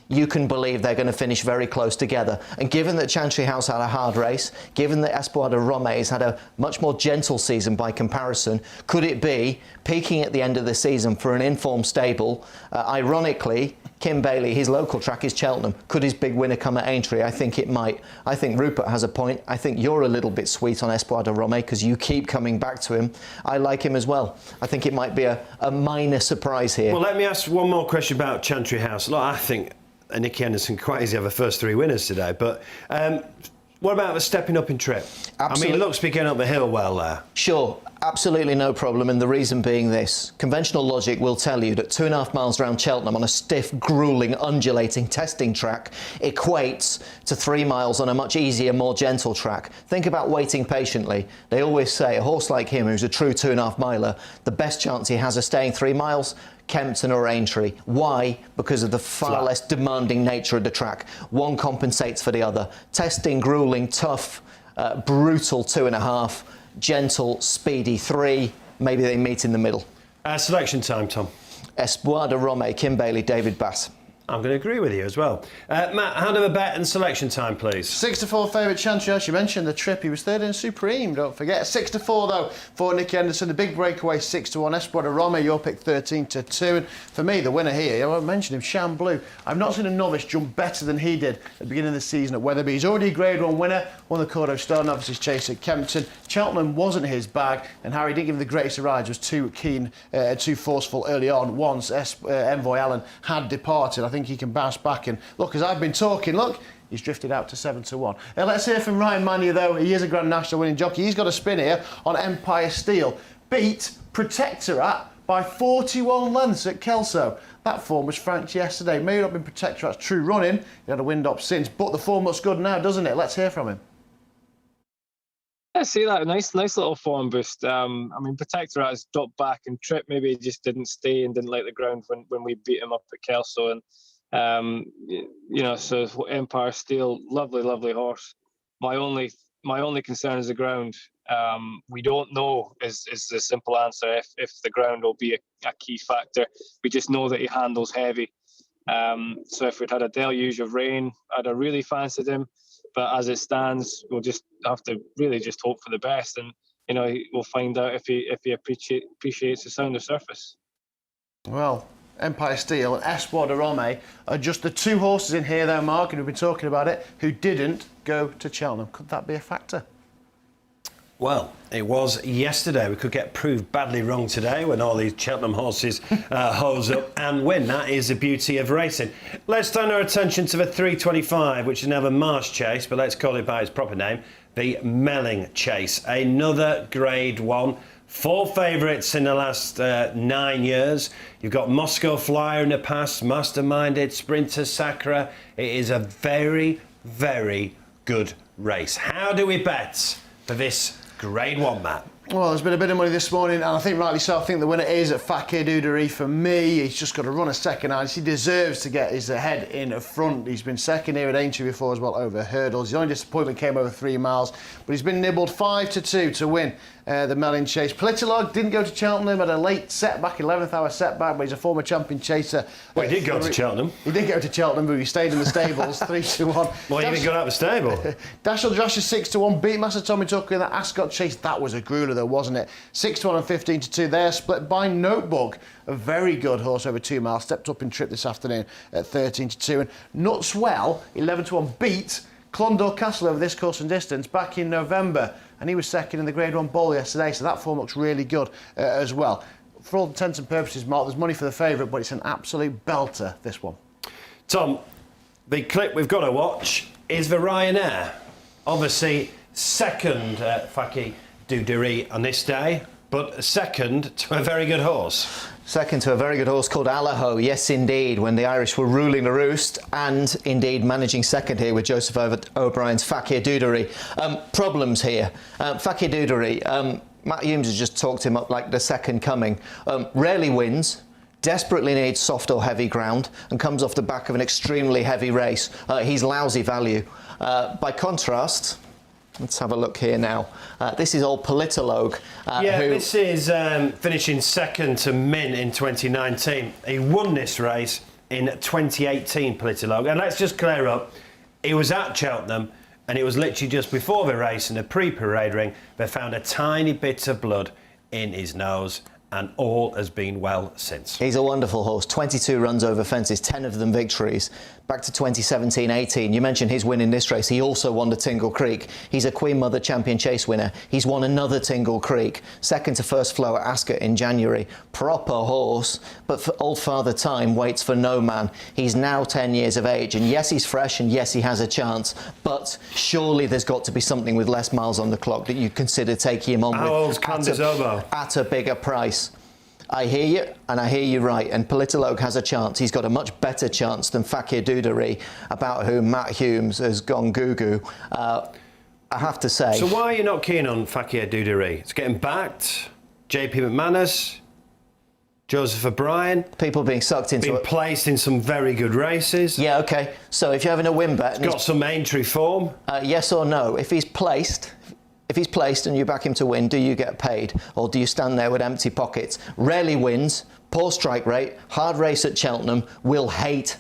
you can believe they're going to finish very close together. And given that Chantry House had a hard race, given that Espoir de Rome's had a much more gentle season by comparison, could it be peaking at the end of the season for an informed stable? Ironically, Kim Bailey, his local track is Cheltenham. Could his big winner come at Aintree? I think it might. I think Rupert has a point. I think you're a little bit sweet on Espoir de Rome because you keep coming back to him. I like him as well. I think it might be a minor surprise here. Well, let me ask one more question about Chantry House. Look, I think Nicky Henderson quite easily have the first 3 winners today, but what about the stepping up in trip? Absolutely. I mean, Luck's been going up the hill well there. Sure, absolutely no problem, and the reason being this. Conventional logic will tell you that 2.5 miles around Cheltenham on a stiff, gruelling, undulating testing track equates to 3 miles on a much easier, more gentle track. Think about waiting patiently. They always say a horse like him, who's a true 2.5 miler, the best chance he has of staying 3 miles, Kempton or Aintree. Why? Because of the far less demanding nature of the track. One compensates for the other. Testing, gruelling, tough, brutal 2.5, gentle, speedy 3. Maybe they meet in the middle. Selection time, Tom. Espoir de Rome, Kim Bailey, David Bass. I'm going to agree with you as well. Matt, how do a bet and selection time, please? 6-4 favourite Chantry House. You mentioned the trip. He was third in Supreme, don't forget. 6-4 though for Nicky Henderson. The big breakaway 6-1. Espoir de Rome, your pick 13-2. And for me, the winner here, I mentioned him, Sham Blue. I've not seen a novice jump better than he did at the beginning of the season at Wetherby. He's already a Grade 1 winner. Won the Cordo Star Novices Chase at Kempton. Cheltenham wasn't his bag, and Harry didn't give him the greatest of rides. Was too keen, too forceful early on. Once Envoy Allen had departed, I think he can bounce back. And look, as I've been talking, look, he's drifted out to 7-1. Let's hear from Ryan Manu, though. He is a Grand National winning jockey. He's got a spin here on Empire Steel. Beat Protectorat by 41 lengths at Kelso. That form was franked yesterday. Maybe not been Protectorat's true running. He had a wind up since, but the form looks good now, doesn't it? Let's hear from him. I see that. Nice little form boost. I mean, Protectorat has dropped back, and Trip maybe just didn't stay and didn't like the ground when we beat him up at Kelso. And you know, so Empire Steel, lovely horse. My only concern is the ground. We don't know is the simple answer if the ground will be a key factor. We just know that he handles heavy. So if we'd had a deluge of rain, I'd have really fancied him. But as it stands, we'll just have to really just hope for the best, and you know, we'll find out if he appreciates the sound of surface. Well, Empire Steel and Espoir de Rome are just the 2 horses in here, though, Mark, and we've been talking about it, who didn't go to Cheltenham. Could that be a factor? Well, it was yesterday. We could get proved badly wrong today when all these Cheltenham horses hose up and win. That is the beauty of racing. Let's turn our attention to the 325, which is now the Marsh Chase, but let's call it by its proper name, the Melling Chase. Another Grade 1. 4 favourites in the last 9 years. You've got Moscow Flyer in the past, Masterminded, Sprinter Sacra. It is a very, very good race. How do we bet for this Grade 1, Matt? Well, there's been a bit of money this morning, and I think rightly so. I think the winner is at Fakir Dudery for me. He's just got to run a second ice. He deserves to get his head in front. He's been second here at Aintree before as well over hurdles. His only disappointment came over 3 miles, but he's been nibbled 5-2 to win the Melling Chase. Politolog didn't go to Cheltenham, had a late setback, 11th hour setback, but he's a former champion chaser. Well, he did go to Cheltenham. He did go to Cheltenham, but he stayed in the stables, 3-1. Well, he even got out of the stable. Dashel Josh is 6-1, beat Master Tommy Tucker in that Ascot Chase. That was a grueler though, wasn't it? 6-1 and 15-2. They're split by Notebook, a very good horse over 2 miles. Stepped up in trip this afternoon at 13-2. And Nutswell, 11-1, beat Clondor Castle over this course and distance back in November. And he was second in the Grade 1 Bowl yesterday, so that form looks really good as well. For all intents and purposes, Mark, there's money for the favourite, but it's an absolute belter, this one. Tom, the clip we've got to watch is the Ryanair. Obviously, second Fakir Dudery on this day, but second to a very good horse. Second to a very good horse called Allaho, yes indeed, when the Irish were ruling the roost, and indeed managing second here with Joseph O'Brien's Fakir Dudery. Problems here. Fakir Dudery, Matt Humes has just talked him up like the second coming. Rarely wins, desperately needs soft or heavy ground, and comes off the back of an extremely heavy race. He's lousy value. By contrast, let's have a look here now. This is old Politolog. This is finishing second to Min in 2019. He won this race in 2018, Politologue. And let's just clear up, he was at Cheltenham, and it was literally just before the race in a pre-parade ring, they found a tiny bit of blood in his nose, and all has been well since. He's a wonderful horse. 22 runs over fences, 10 of them victories. Back to 2017-18, you mentioned his win in this race. He also won the Tingle Creek. He's a Queen Mother Champion Chase winner. He's won another Tingle Creek. Second to first flow at Ascot in January. Proper horse, but for old Father Time waits for no man. He's now 10 years of age, and yes, he's fresh, and yes, he has a chance, but surely there's got to be something with less miles on the clock that you consider taking him on How old's Candace Obo? At a bigger price. I hear you, and I hear you right, and Politologue has a chance. He's got a much better chance than Fakir Dudery, about whom Matt Humes has gone goo-goo. I have to say... So why are you not keen on Fakir Dudery? It's getting backed. JP McManus, Joseph O'Brien. People being sucked into been placed in some very good races. Yeah, OK. So if you're having a win bet... He's got some entry form. Yes or no? If he's placed and you back him to win, do you get paid? Or do you stand there with empty pockets? Rarely wins, poor strike rate, hard race at Cheltenham, will hate,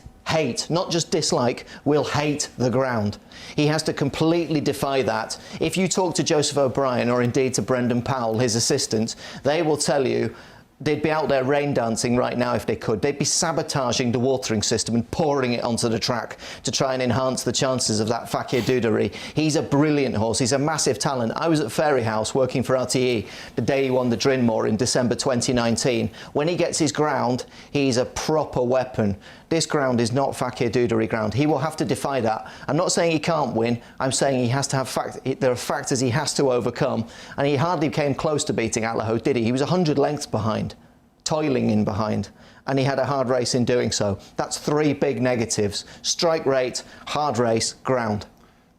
not just dislike, will hate the ground. He has to completely defy that. If you talk to Joseph O'Brien or indeed to Brendan Powell, his assistant, they will tell you they'd be out there rain dancing right now if they could. They'd be sabotaging the watering system and pouring it onto the track to try and enhance the chances of that Fakir Dudery. He's a brilliant horse. He's a massive talent. I was at Fairyhouse working for RTE the day he won the Drinmore in December 2019. When he gets his ground, he's a proper weapon. This ground is not Fakir Dudery ground. He will have to defy that. I'm not saying he can't win. I'm saying he has to have there are factors he has to overcome. And he hardly came close to beating Allaho, did he? He was 100 lengths behind, toiling in behind. And he had a hard race in doing so. That's 3 big negatives. Strike rate, hard race, ground.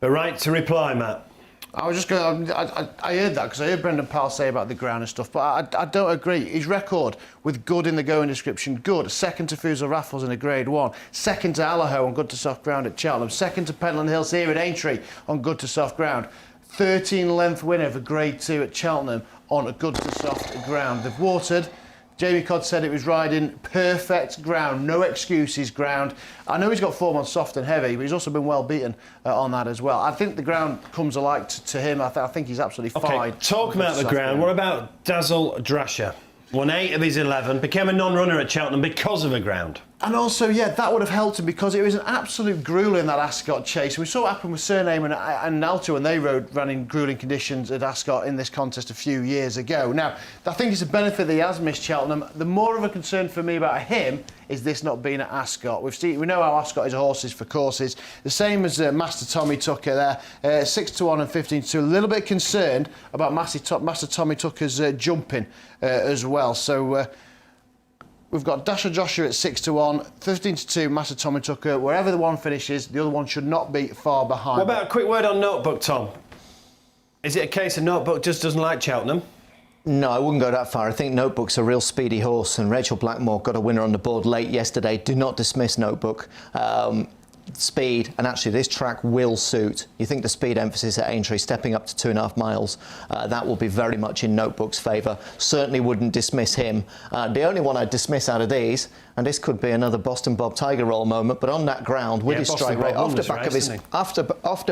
The right to reply, Matt. I was just going. I heard that because I heard Brendan Powell say about the ground and stuff, but I don't agree. His record with good in the going description, good. Second to Fusel Raffles in a Grade 1. Second to Allaho on good to soft ground at Cheltenham. Second to Penland Hills here at Aintree on good to soft ground. 13-length winner for Grade 2 at Cheltenham on a good to soft ground. They've watered. Jamie Codd said it was riding perfect ground, no excuses ground. I know he's got form on soft and heavy, but he's also been well beaten on that as well. I think the ground comes alike to him. I think he's absolutely fine. Talk about the ground. What about Dazzle Drasher? Won 8 of his 11, became a non-runner at Cheltenham because of the ground. And also, yeah, that would have helped him because it was an absolute grueler in that Ascot chase. We saw what happened with Surname and Nalto when they ran in grueling conditions at Ascot in this contest a few years ago. Now, I think it's a benefit that he has missed Cheltenham. The more of a concern for me about him is this not being at Ascot. We know how Ascot is horses for courses. The same as Master Tommy Tucker there, 6-1 and 15-2. A little bit concerned about Master Tommy Tucker's jumping as well. So we've got Dasher Joshua at 6-1, 15-2, Master Tommy Tucker. Wherever the one finishes, the other one should not be far behind. What about a quick word on Notebook, Tom? Is it a case of Notebook just doesn't like Cheltenham? No, I wouldn't go that far. I think Notebook's a real speedy horse, and Rachel Blackmore got a winner on the board late yesterday. Do not dismiss Notebook. Speed, and actually this track will suit. You think the speed emphasis at Aintree, stepping up to 2.5 miles, that will be very much in Notebook's favour. Certainly wouldn't dismiss him. The only one I'd dismiss out of these, and this could be another Boston Bob Tiger Roll moment, but on that ground with his strike rate, off the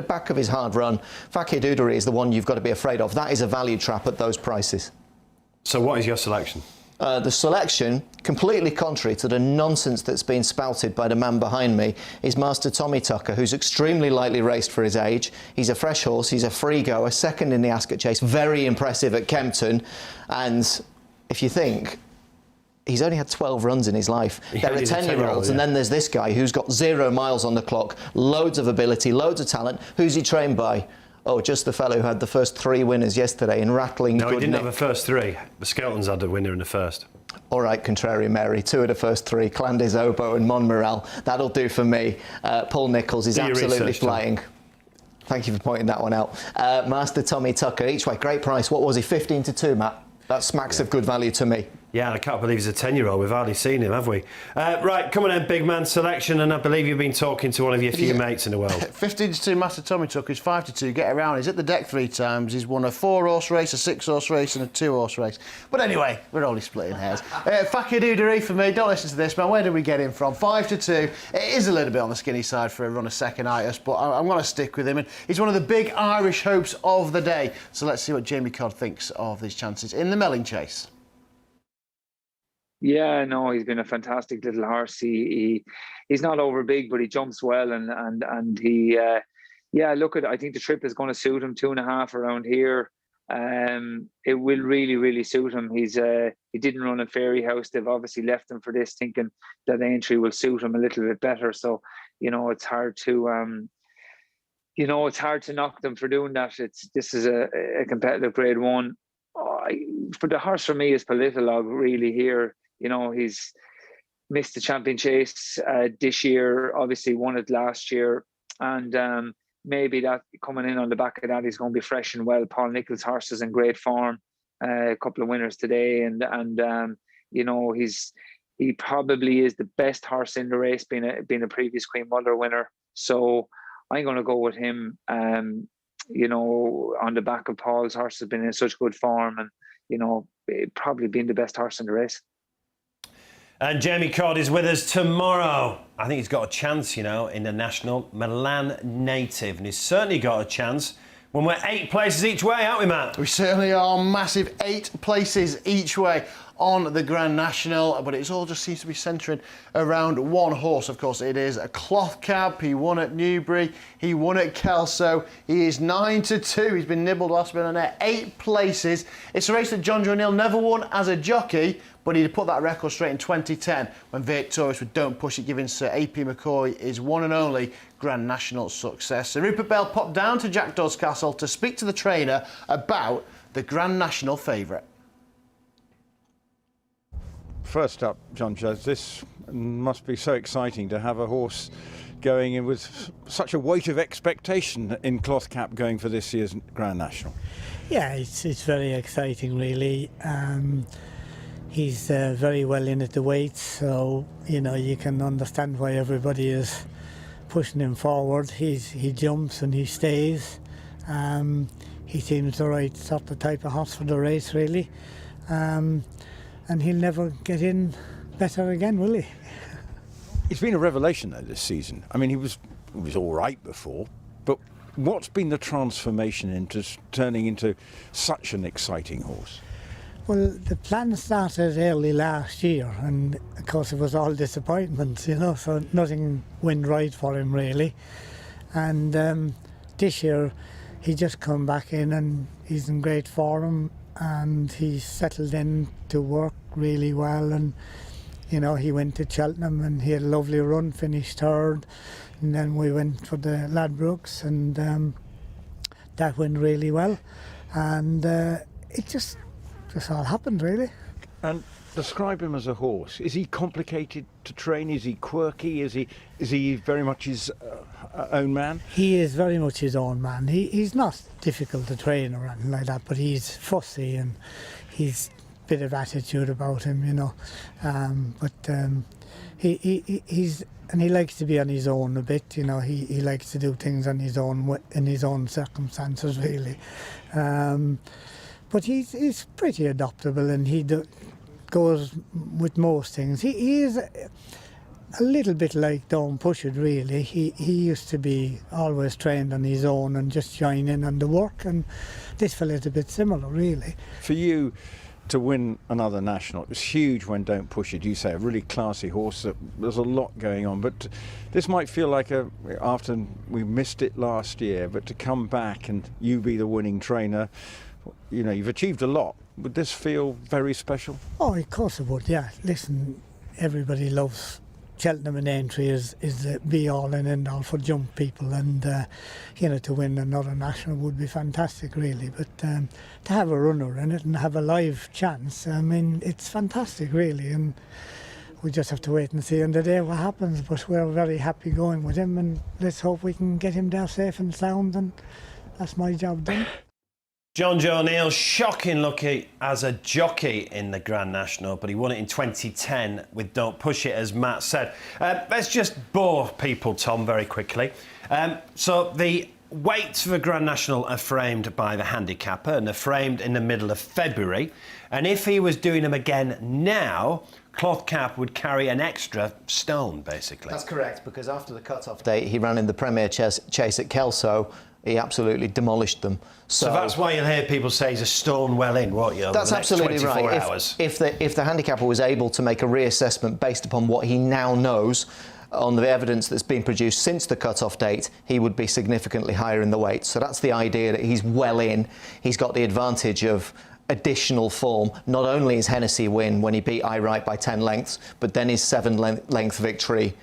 back of his hard run, Fakir Dudery is the one you've got to be afraid of. That is a value trap at those prices. So what is your selection? The selection, completely contrary to the nonsense that's been spouted by the man behind me, is Master Tommy Tucker, who's extremely lightly raced for his age. He's a fresh horse, he's a free goer, second in the Ascot Chase, very impressive at Kempton. And if you think, he's only had 12 runs in his life. There are 10-year-olds, and then there's this guy who's got 0 miles on the clock, loads of ability, loads of talent. Who's he trained by? Oh, just the fellow who had the first 3 winners yesterday in rattling good. No, he didn't have the first 3. The Skeltons had a winner in the first. All right, Contrary Mary, 2 of the first 3, Clandes Obo and Monmorel. That'll do for me. Paul Nicholls is absolutely flying. Thank you for pointing that one out. Master Tommy Tucker, each way, great price. What was he, 15-2, Matt? That smacks of good value to me. Yeah, I can't believe he's a 10-year-old. We've hardly seen him, have we? Right, coming in, big man selection, and I believe you've been talking to one of your few mates in the world. 15-2 Master Tommy took his 5-2 get around. He's at the deck 3 times. He's won a 4-horse race, a 6-horse race, and a 2-horse race. But anyway, we're only splitting hairs. Fakadoodery for me. Don't listen to this, man. Where did we get him from? 5-2. It is a little bit on the skinny side for a run of second-itis, but I'm going to stick with him. And he's one of the big Irish hopes of the day. So let's see what Jamie Codd thinks of these chances in the Melling Chase. Yeah, no, he's been a fantastic little horse. He's not over big, but he jumps well, and he, yeah, look at. I think the trip is going to suit him. 2.5 around here. It will really suit him. He didn't run a Fairy House. They've obviously left him for this, thinking that entry will suit him a little bit better. So, it's hard to, it's hard to knock them for doing that. This is a competitive Grade 1. For the horse, for me, is Politolog really here. He's missed the Champion Chase this year, obviously won it last year, and maybe that coming in on the back of that, he's going to be fresh and well. Paul Nicholls' horse is in great form, a couple of winners today, and he probably is the best horse in the race, being a previous Queen Mother winner. So I'm going to go with him. On the back of Paul's horse has been in such good form, and probably being the best horse in the race. And Jamie Codd is with us tomorrow. I think he's got a chance, in the National. Milan native. And he's certainly got a chance when we're 8 places each way, aren't we, Matt? We certainly are. Massive 8 places each way on the Grand National, but it all just seems to be centring around one horse. Of course, it is a Cloth Cab. He won at Newbury. He won at Kelso. He is 9-2. He's been nibbled last bit on there. 8 places. It's a race that John O'Neill never won as a jockey, but he'd put that record straight in 2010 when victorious with Don't Push It, giving Sir A.P. McCoy his one and only Grand National success. So Rupert Bell popped down to Jack Dodds Castle to speak to the trainer about the Grand National favourite. First up, John Judge, this must be so exciting to have a horse going in with such a weight of expectation in Cloth Cap going for this year's Grand National. Yeah, it's very exciting, really. He's very well in at the weights, so you can understand why everybody is pushing him forward. He jumps and he stays. He seems the right sort of type of horse for the race, really. And he'll never get in better again, will he? It's been a revelation, though, this season. I mean, he was all right before, but what's been the transformation into turning into such an exciting horse? Well, the plan started early last year, and of course it was all disappointments, so nothing went right for him, really. And this year he just come back in and he's in great form, and he's settled in to work really well, and he went to Cheltenham and he had a lovely run, finished 3rd, and then we went for the Ladbrokes, and that went really well, and it just all happened, really. And describe him as a horse. Is he complicated to train? Is he quirky? Is he very much his own man? He is very much his own man. He's not difficult to train or anything like that, but he's fussy and he's a bit of attitude about him, he likes to be on his own a bit, he likes to do things on his own in his own circumstances, really. But he's pretty adaptable, and he goes with most things. He is a little bit like Don't Push It, really. He used to be always trained on his own and just join in on the work, and this fella's a bit similar, really. For you to win another national, it was huge when Don't Push It. You say a really classy horse. There's a lot going on, but this might feel like after we missed it last year, but to come back and you be the winning trainer, you've achieved a lot. Would this feel very special? Oh, of course it would, yeah. Listen, everybody loves Cheltenham, and Aintree is the be-all and end-all for jump people, and to win another national would be fantastic, really. But to have a runner in it and have a live chance, I mean, it's fantastic, really, and we just have to wait and see on the day what happens. But we're very happy going with him, and let's hope we can get him there safe and sound, and that's my job done. John Joe O'Neill, shocking lucky as a jockey in the Grand National, but he won it in 2010 with Don't Push It, as Matt said. Let's just bore people, Tom, very quickly. So the weights for the Grand National are framed by the handicapper, and they're framed in the middle of February. And if he was doing them again now, Cloth Cap would carry an extra stone, basically. That's correct, because after the cut-off date, he ran in the Premier Chase at Kelso. He absolutely demolished them. So that's why you'll hear people say he's a stone well in, won't you? That's absolutely right. If the handicapper was able to make a reassessment based upon what he now knows on the evidence that's been produced since the cut-off date, he would be significantly higher in the weight. So that's the idea, that he's well in. He's got the advantage of additional form, not only his Hennessy win when he beat I Right by 10 lengths, but then his 7-length victory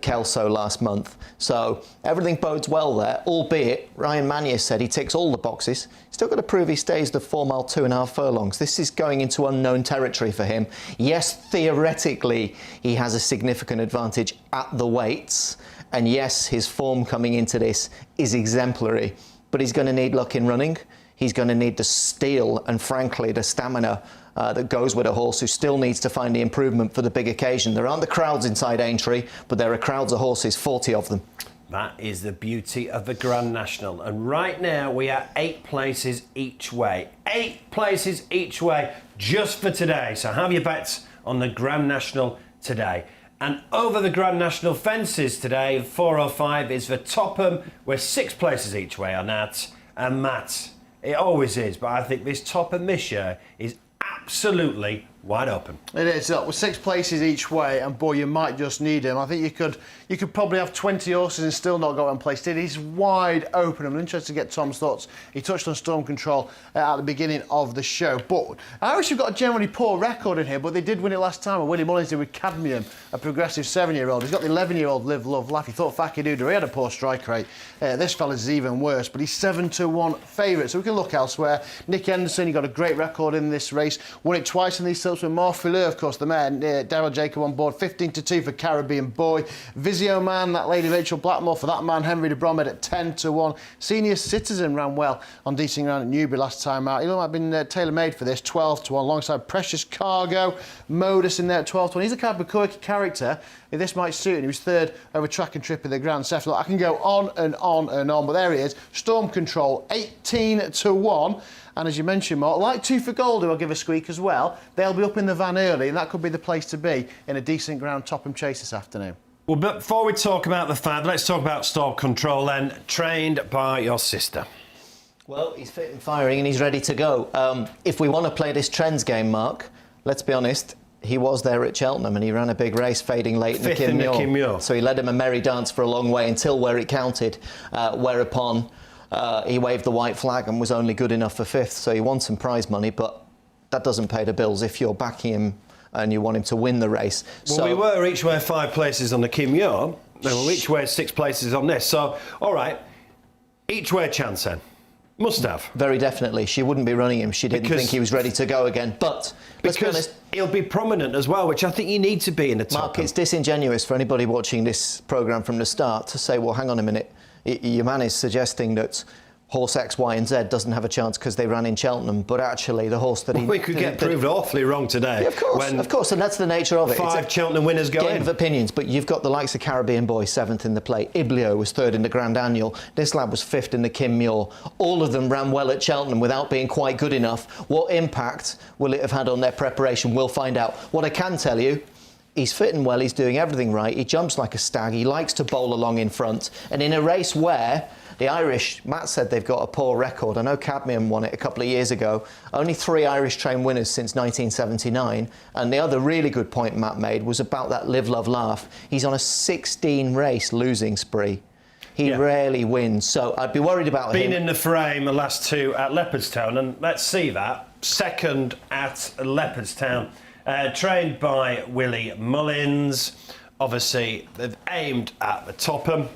Kelso last month. So everything bodes well there, albeit Ryan Manius said he ticks all the boxes. He's still got to prove he stays the 4 mile 2.5 furlongs. This is going into unknown territory for him. Yes, theoretically he has a significant advantage at the weights, and yes, his form coming into this is exemplary, but he's going to need luck in running. He's going to need the steel and, frankly, the stamina that goes with a horse who still needs to find the improvement for the big occasion. There aren't the crowds inside Aintree, but there are crowds of horses, 40 of them. That is the beauty of the Grand National. And right now we are 8 places each way. 8 places each way just for today. So have your bets on the Grand National today. And over the Grand National fences today, 4:05 is for Topham. We're 6 places each way on that. And Matt, it always is, but I think this Topham this year is absolutely wide open. It is. With 6 places each way, and boy, you might just need him. I think you could probably have 20 horses and still not go one place. He's wide open. I'm interested to get Tom's thoughts. He touched on Storm Control at the beginning of the show. But Irish have got a generally poor record in here, but they did win it last time. And Willie Mullins did with Cadmium, a progressive 7-year-old. He's got the 11-year-old Live, Love, Laugh. He thought Fakiduda, he had a poor strike rate. This fella's is even worse, but he's 7-1 favourite. So we can look elsewhere. Nick Henderson, he got a great record in this race. Won it twice in these silks with Morphileur, of course, the man. Daryl Jacob on board, 15-2 for Caribbean Boy. Vizio Man, that lady Rachel Blackmore for that man. Henry de Bromhead at 10-1. Senior Citizen ran well on decent ground at Newbury last time out. He might have been tailor-made for this, 12-1, alongside Precious Cargo. Modus in there at 12-1. He's a kind of quirky character. This might suit him. He was 3rd over Track and Trip in the Grand Cephalon. I can go on and on and on, but there he is. Storm Control, 18-1. And as you mentioned, Mark, like Two for Gold, who I'll give a squeak as well, they'll be up in the van early, and that could be the place to be in a decent ground Topham chase this afternoon. Well, but before we talk about the fad, let's talk about Storm Control then, trained by your sister. Well, he's fit and firing and he's ready to go. If we want to play this trends game, Mark, let's be honest, he was there at Cheltenham and he ran a big race, fading late in the Kim Muir. So he led him a merry dance for a long way until where it counted, whereupon he waved the white flag and was only good enough for 5th. So he won some prize money, but that doesn't pay the bills if you're backing him and you want him to win the race. Well, so we were each way 5 places on the Kim Muir, and we're each way 6 places on this. So, all right, each way chance then. Must have. Very definitely. She wouldn't be running him. She didn't think he was ready to go again. But let's be honest, he'll be prominent as well, which I think you need to be in the top. Mark, it's disingenuous for anybody watching this programme from the start to say, well, hang on a minute, your man is suggesting that horse X, Y and Z doesn't have a chance because they ran in Cheltenham, but actually the horse that we could get proved awfully wrong today. Yeah, of course, and that's the nature of it. 5 Cheltenham winners go in. Game of opinions, but you've got the likes of Caribbean Boy, 7th in the plate. Iblio was 3rd in the Grand Annual. This lad was 5th in the Kim Muir. All of them ran well at Cheltenham without being quite good enough. What impact will it have had on their preparation? We'll find out. What I can tell you, he's fitting well, he's doing everything right, he jumps like a stag, he likes to bowl along in front, and in a race where the Irish, Matt said they've got a poor record. I know Cadmium won it a couple of years ago. Only 3 Irish trained winners since 1979. And the other really good point Matt made was about that Live, Love, Laugh. He's on a 16-race losing spree. He rarely wins, so I'd be worried about him. Been in the frame the last 2 at Leopardstown, and let's see that. 2nd at Leopardstown. Trained by Willie Mullins. Obviously, they've aimed at the Topham.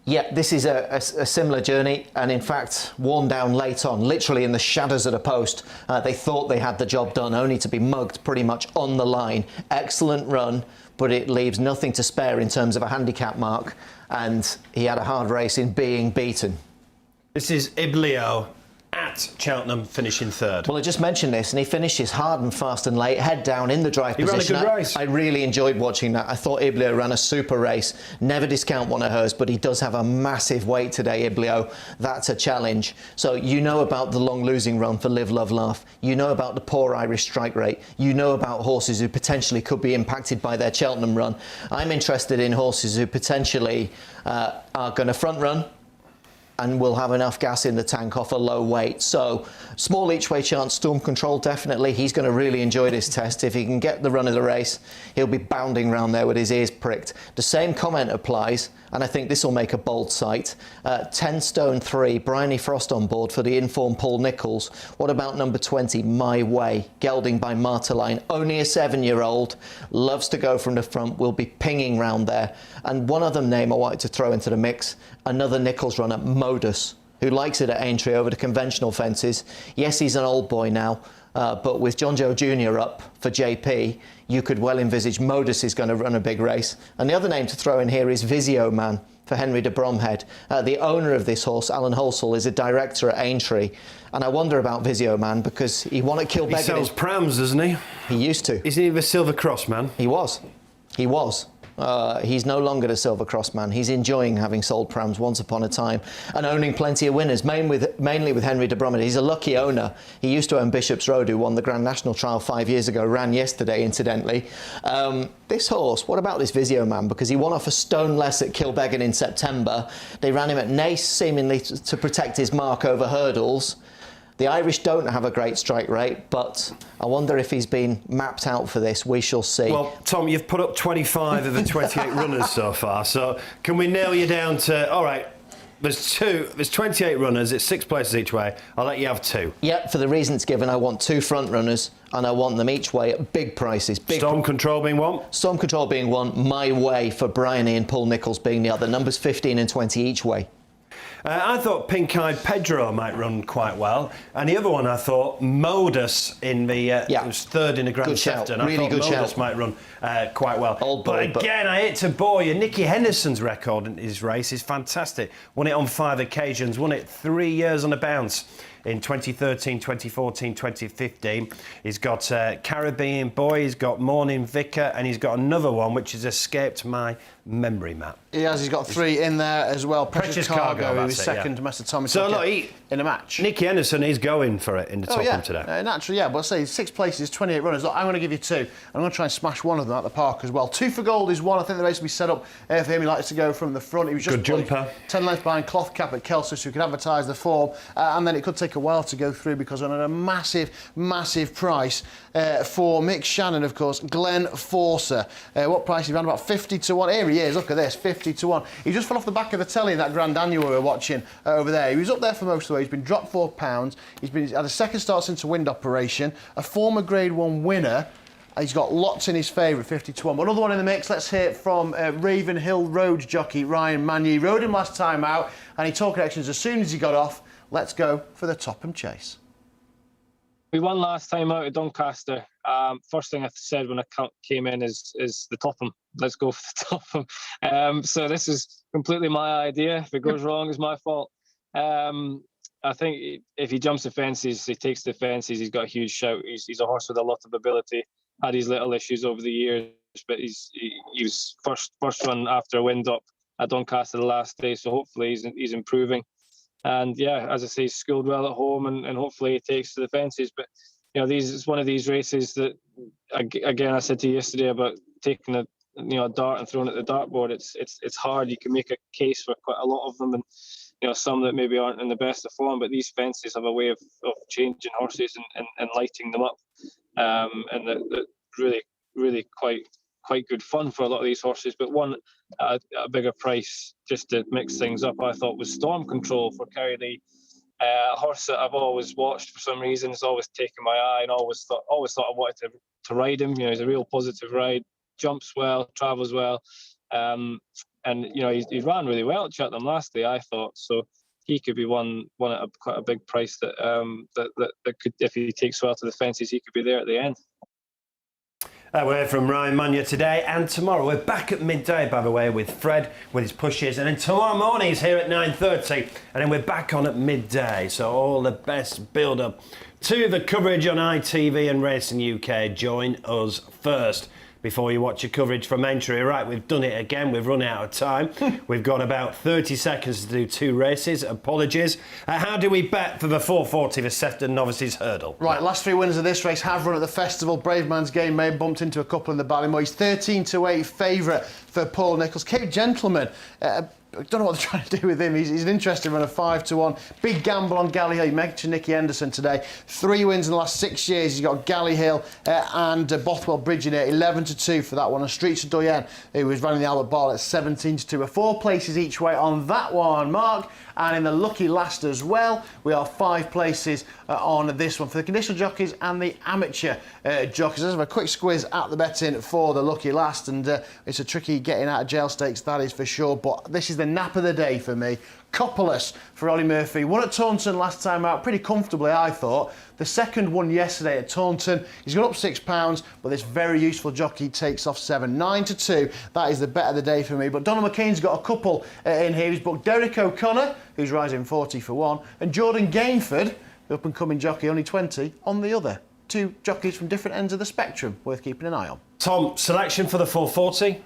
Yeah, this is a similar journey, and in fact, worn down late on, literally in the shadows of the post. They thought they had the job done, only to be mugged pretty much on the line. Excellent run, but it leaves nothing to spare in terms of a handicap mark, and he had a hard race in being beaten. This is Iblio at at Cheltenham, finishing third. Well, I just mentioned this, and he finishes hard and fast and late, head down in the drive position. Ran a good race. I really enjoyed watching that. I thought Iblio ran a super race. Never discount one of hers, but he does have a massive weight today, Iblio. That's a challenge. So you know about the long losing run for Live, Love, Laugh. You know about the poor Irish strike rate. You know about horses who potentially could be impacted by their Cheltenham run. I'm interested in horses who potentially are going to front run and will have enough gas in the tank off a low weight. So, small each way chance, Storm Control, definitely. He's going to really enjoy this test. If he can get the run of the race, he'll be bounding round there with his ears pricked. The same comment applies, and I think this will make a bold sight. 10 stone 3, Bryony Frost on board for the informed Paul Nicholls. What about number 20, My Way, gelding by Marteline? Only a 7-year-old, loves to go from the front, will be pinging round there. And one other name I wanted to throw into the mix, another Nicholls runner, Modus, who likes it at Aintree over the conventional fences. Yes, he's an old boy now, but with John Joe Jr. up for JP, you could well envisage Modus is going to run a big race. And the other name to throw in here is Visio Man for Henry de Bromhead. The owner of this horse, Alan Holsall, is a director at Aintree. And I wonder about Visio Man because he won at Kilbeggan. He sells prams, doesn't he? He used to. Isn't he the Silver Cross man? He was. He was. He's no longer the Silver Cross man. He's enjoying having sold prams once upon a time and owning plenty of winners, mainly with Henry de Bromhead. He's a lucky owner. He used to own Bishop's Road, who won the Grand National Trial 5 years ago, ran yesterday, incidentally. This horse, what about this Visio Man? Because he won off a stone less at Kilbeggan in September. They ran him at Naas, seemingly to protect his mark over hurdles. The Irish don't have a great strike rate, but I wonder if he's been mapped out for this. We shall see. Well, Tom, you've put up 25 of the 28 runners so far, so can we nail you down to, all right, there's 28 runners, it's 6 places each way. I'll let you have 2. Yep, for the reasons given, I want 2 front runners, and I want them each way at big prices. Storm Control being one? Storm Control being one, My Way for Bryony and Paul Nicholls being the other. Numbers 15 and 20 each way. I thought Pink Eyed Pedro might run quite well, and the other one I thought Modus in the was third in the Grand Sefton. Really I thought good Modus shout. might run quite well. Old boy, but again, I hate to bore you. Nicky Henderson's record in his race is fantastic. Won it on 5 occasions. Won it 3 years on a bounce. In 2013, 2014, 2015. He's got Caribbean Boy, he's got Morning Vicar, and he's got another one which has escaped my memory, Matt. He has, he's got 3 in there as well. Precious Cargo, who was second to Master Thomas in a match. Nicky Henderson is going for it in the Topham today. Naturally, yeah, but say 6 places, 28 runners. Look, I'm going to give you 2. I'm going to try and smash one of them at the park as well. 2 for Gold is one. I think the race will be set up for him. He likes to go from the front. He was just good jumper. 10 lengths behind Cloth Cap at Kelso, so he could advertise the form. And then it could take a while to go through because on a massive, massive price for Mick Shannon, of course, Glenn Forcer. What price? He ran about 50 to 1. Here he is, look at this, 50 to 1. He just fell off the back of the telly in that Grand Annual we were watching over there. He was up there for most of the way. He's been dropped £4. He's had a second start since a wind operation, a former Grade 1 winner. He's got lots in his favour, 50 to 1. But another one in the mix, let's hear it from Ravenhill Road jockey Ryan Manny. Rode him last time out and he took connections as soon as he got off. Let's go for the Topham Chase. We won last time out at Doncaster. First thing I said when I came in is the Topham. Let's go for the Topham. So this is completely my idea. If it goes wrong, it's my fault. I think if he jumps the fences, he takes the fences, he's got a huge shout. He's a horse with a lot of ability. Had his little issues over the years, but he was first run after a wind up at Doncaster the last day. So hopefully he's improving. And yeah, as I say, he's schooled well at home, and hopefully he takes to the fences. But you know, it's one of these races that, again, I said to you yesterday about taking a dart and throwing it at the dartboard. It's hard. You can make a case for quite a lot of them, and some that maybe aren't in the best of form. But these fences have a way of changing horses and lighting them up, and that really quite good fun for a lot of these horses. But one a bigger price, just to mix things up, I thought was Storm Control for Kerry Lee. A horse that I've always watched for some reason. It's always taken my eye, and always thought I wanted to ride him. He's a real positive ride, jumps well, travels well, and he ran really well at Cheltenham last day, I thought. So he could be one at quite a big price that could, if he takes well to the fences, he could be there at the end. We're here from Ryan Manya today and tomorrow. We're back at midday, by the way, with Fred with his pushes, and then tomorrow morning he's here at 9:30, and then we're back on at midday. So all the best build-up to the coverage on ITV and Racing UK. Join us first before you watch your coverage from entry. Right, we've done it again. We've run out of time. We've got about 30 seconds to do 2 races. Apologies. How do we bet for the 440 for Sefton Novices Hurdle? Right, last 3 winners of this race have run at the festival. Brave Man's Game may have bumped into a couple in the Ballymore. He's 13-8 favourite for Paul Nicholls. Cape Gentleman. I don't know what they're trying to do with him. He's an interesting runner, 5-1. Big gamble on Galley Hill. He mentioned Nicky Henderson today. 3 wins in the last 6 years. He's got Galley Hill and Bothwell Bridge in here. 11-2 for that one. And Streets of Doyen, who was running the Albert Ball at 17-2. We're 4 places each way on that one, Mark. And in the lucky last as well, we are 5 places on this one for the conditional jockeys and the amateur jockeys. Let's have a quick squiz at the betting for the lucky last, and it's a tricky getting out of jail stakes, that is for sure. But this is the nap of the day for me. Coppolas for Ollie Murphy. Won at Taunton last time out pretty comfortably, I thought. The second one yesterday at Taunton. He's gone up £6, but this very useful jockey takes off 7. 9-2. That is the bet of the day for me. But Donald McCain's got a couple in here. He's booked Derek O'Connor, who's rising 40 for 1, and Jordan Gainford, the up-and-coming jockey, only 20, on the other. 2 jockeys from different ends of the spectrum, worth keeping an eye on. Tom, selection for the 440?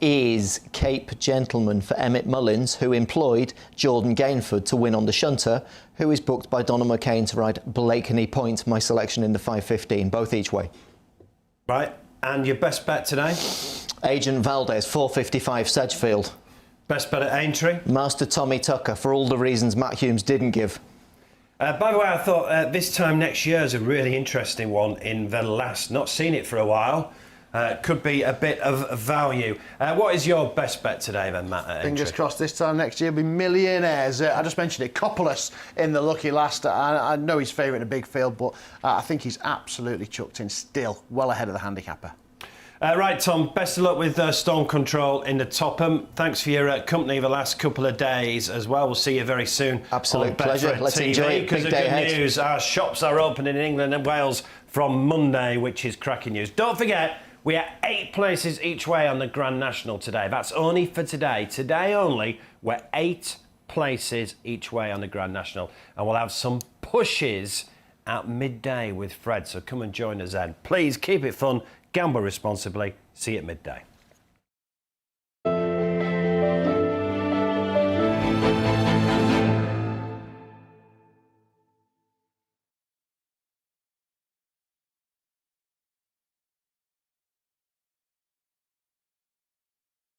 Is Cape Gentleman for Emmett Mullins, who employed Jordan Gainford to win on the shunter, who is booked by Donald McCain to ride Blakeney Point, my selection in the 5:15, both each way. Right, and your best bet today? Agent Valdez, 4:55 Sedgefield. Best bet at Aintree? Master Tommy Tucker, for all the reasons Matt Humes didn't give. By the way, I thought this time next year is a really interesting one in the last. Not seen it for a while. Could be a bit of value. What is your best bet today then, Matt? Fingers crossed this time next year will be millionaires. I just mentioned it, Coppolas in the lucky last. I know he's favourite in a big field, but I think he's absolutely chucked in still, well ahead of the handicapper. Right, Tom, best of luck with Storm Control in the Topham. Thanks for your company the last couple of days as well. We'll see you very soon. Absolute pleasure. Let's enjoy it. Because of good news, our shops are opening in England and Wales from Monday, which is cracking news. Don't forget, we are 8 places each way on the Grand National today. That's only for today. Today only, we're 8 places each way on the Grand National. And we'll have some pushes at midday with Fred. So come and join us then. Please keep it fun. Gamble responsibly. See you at midday.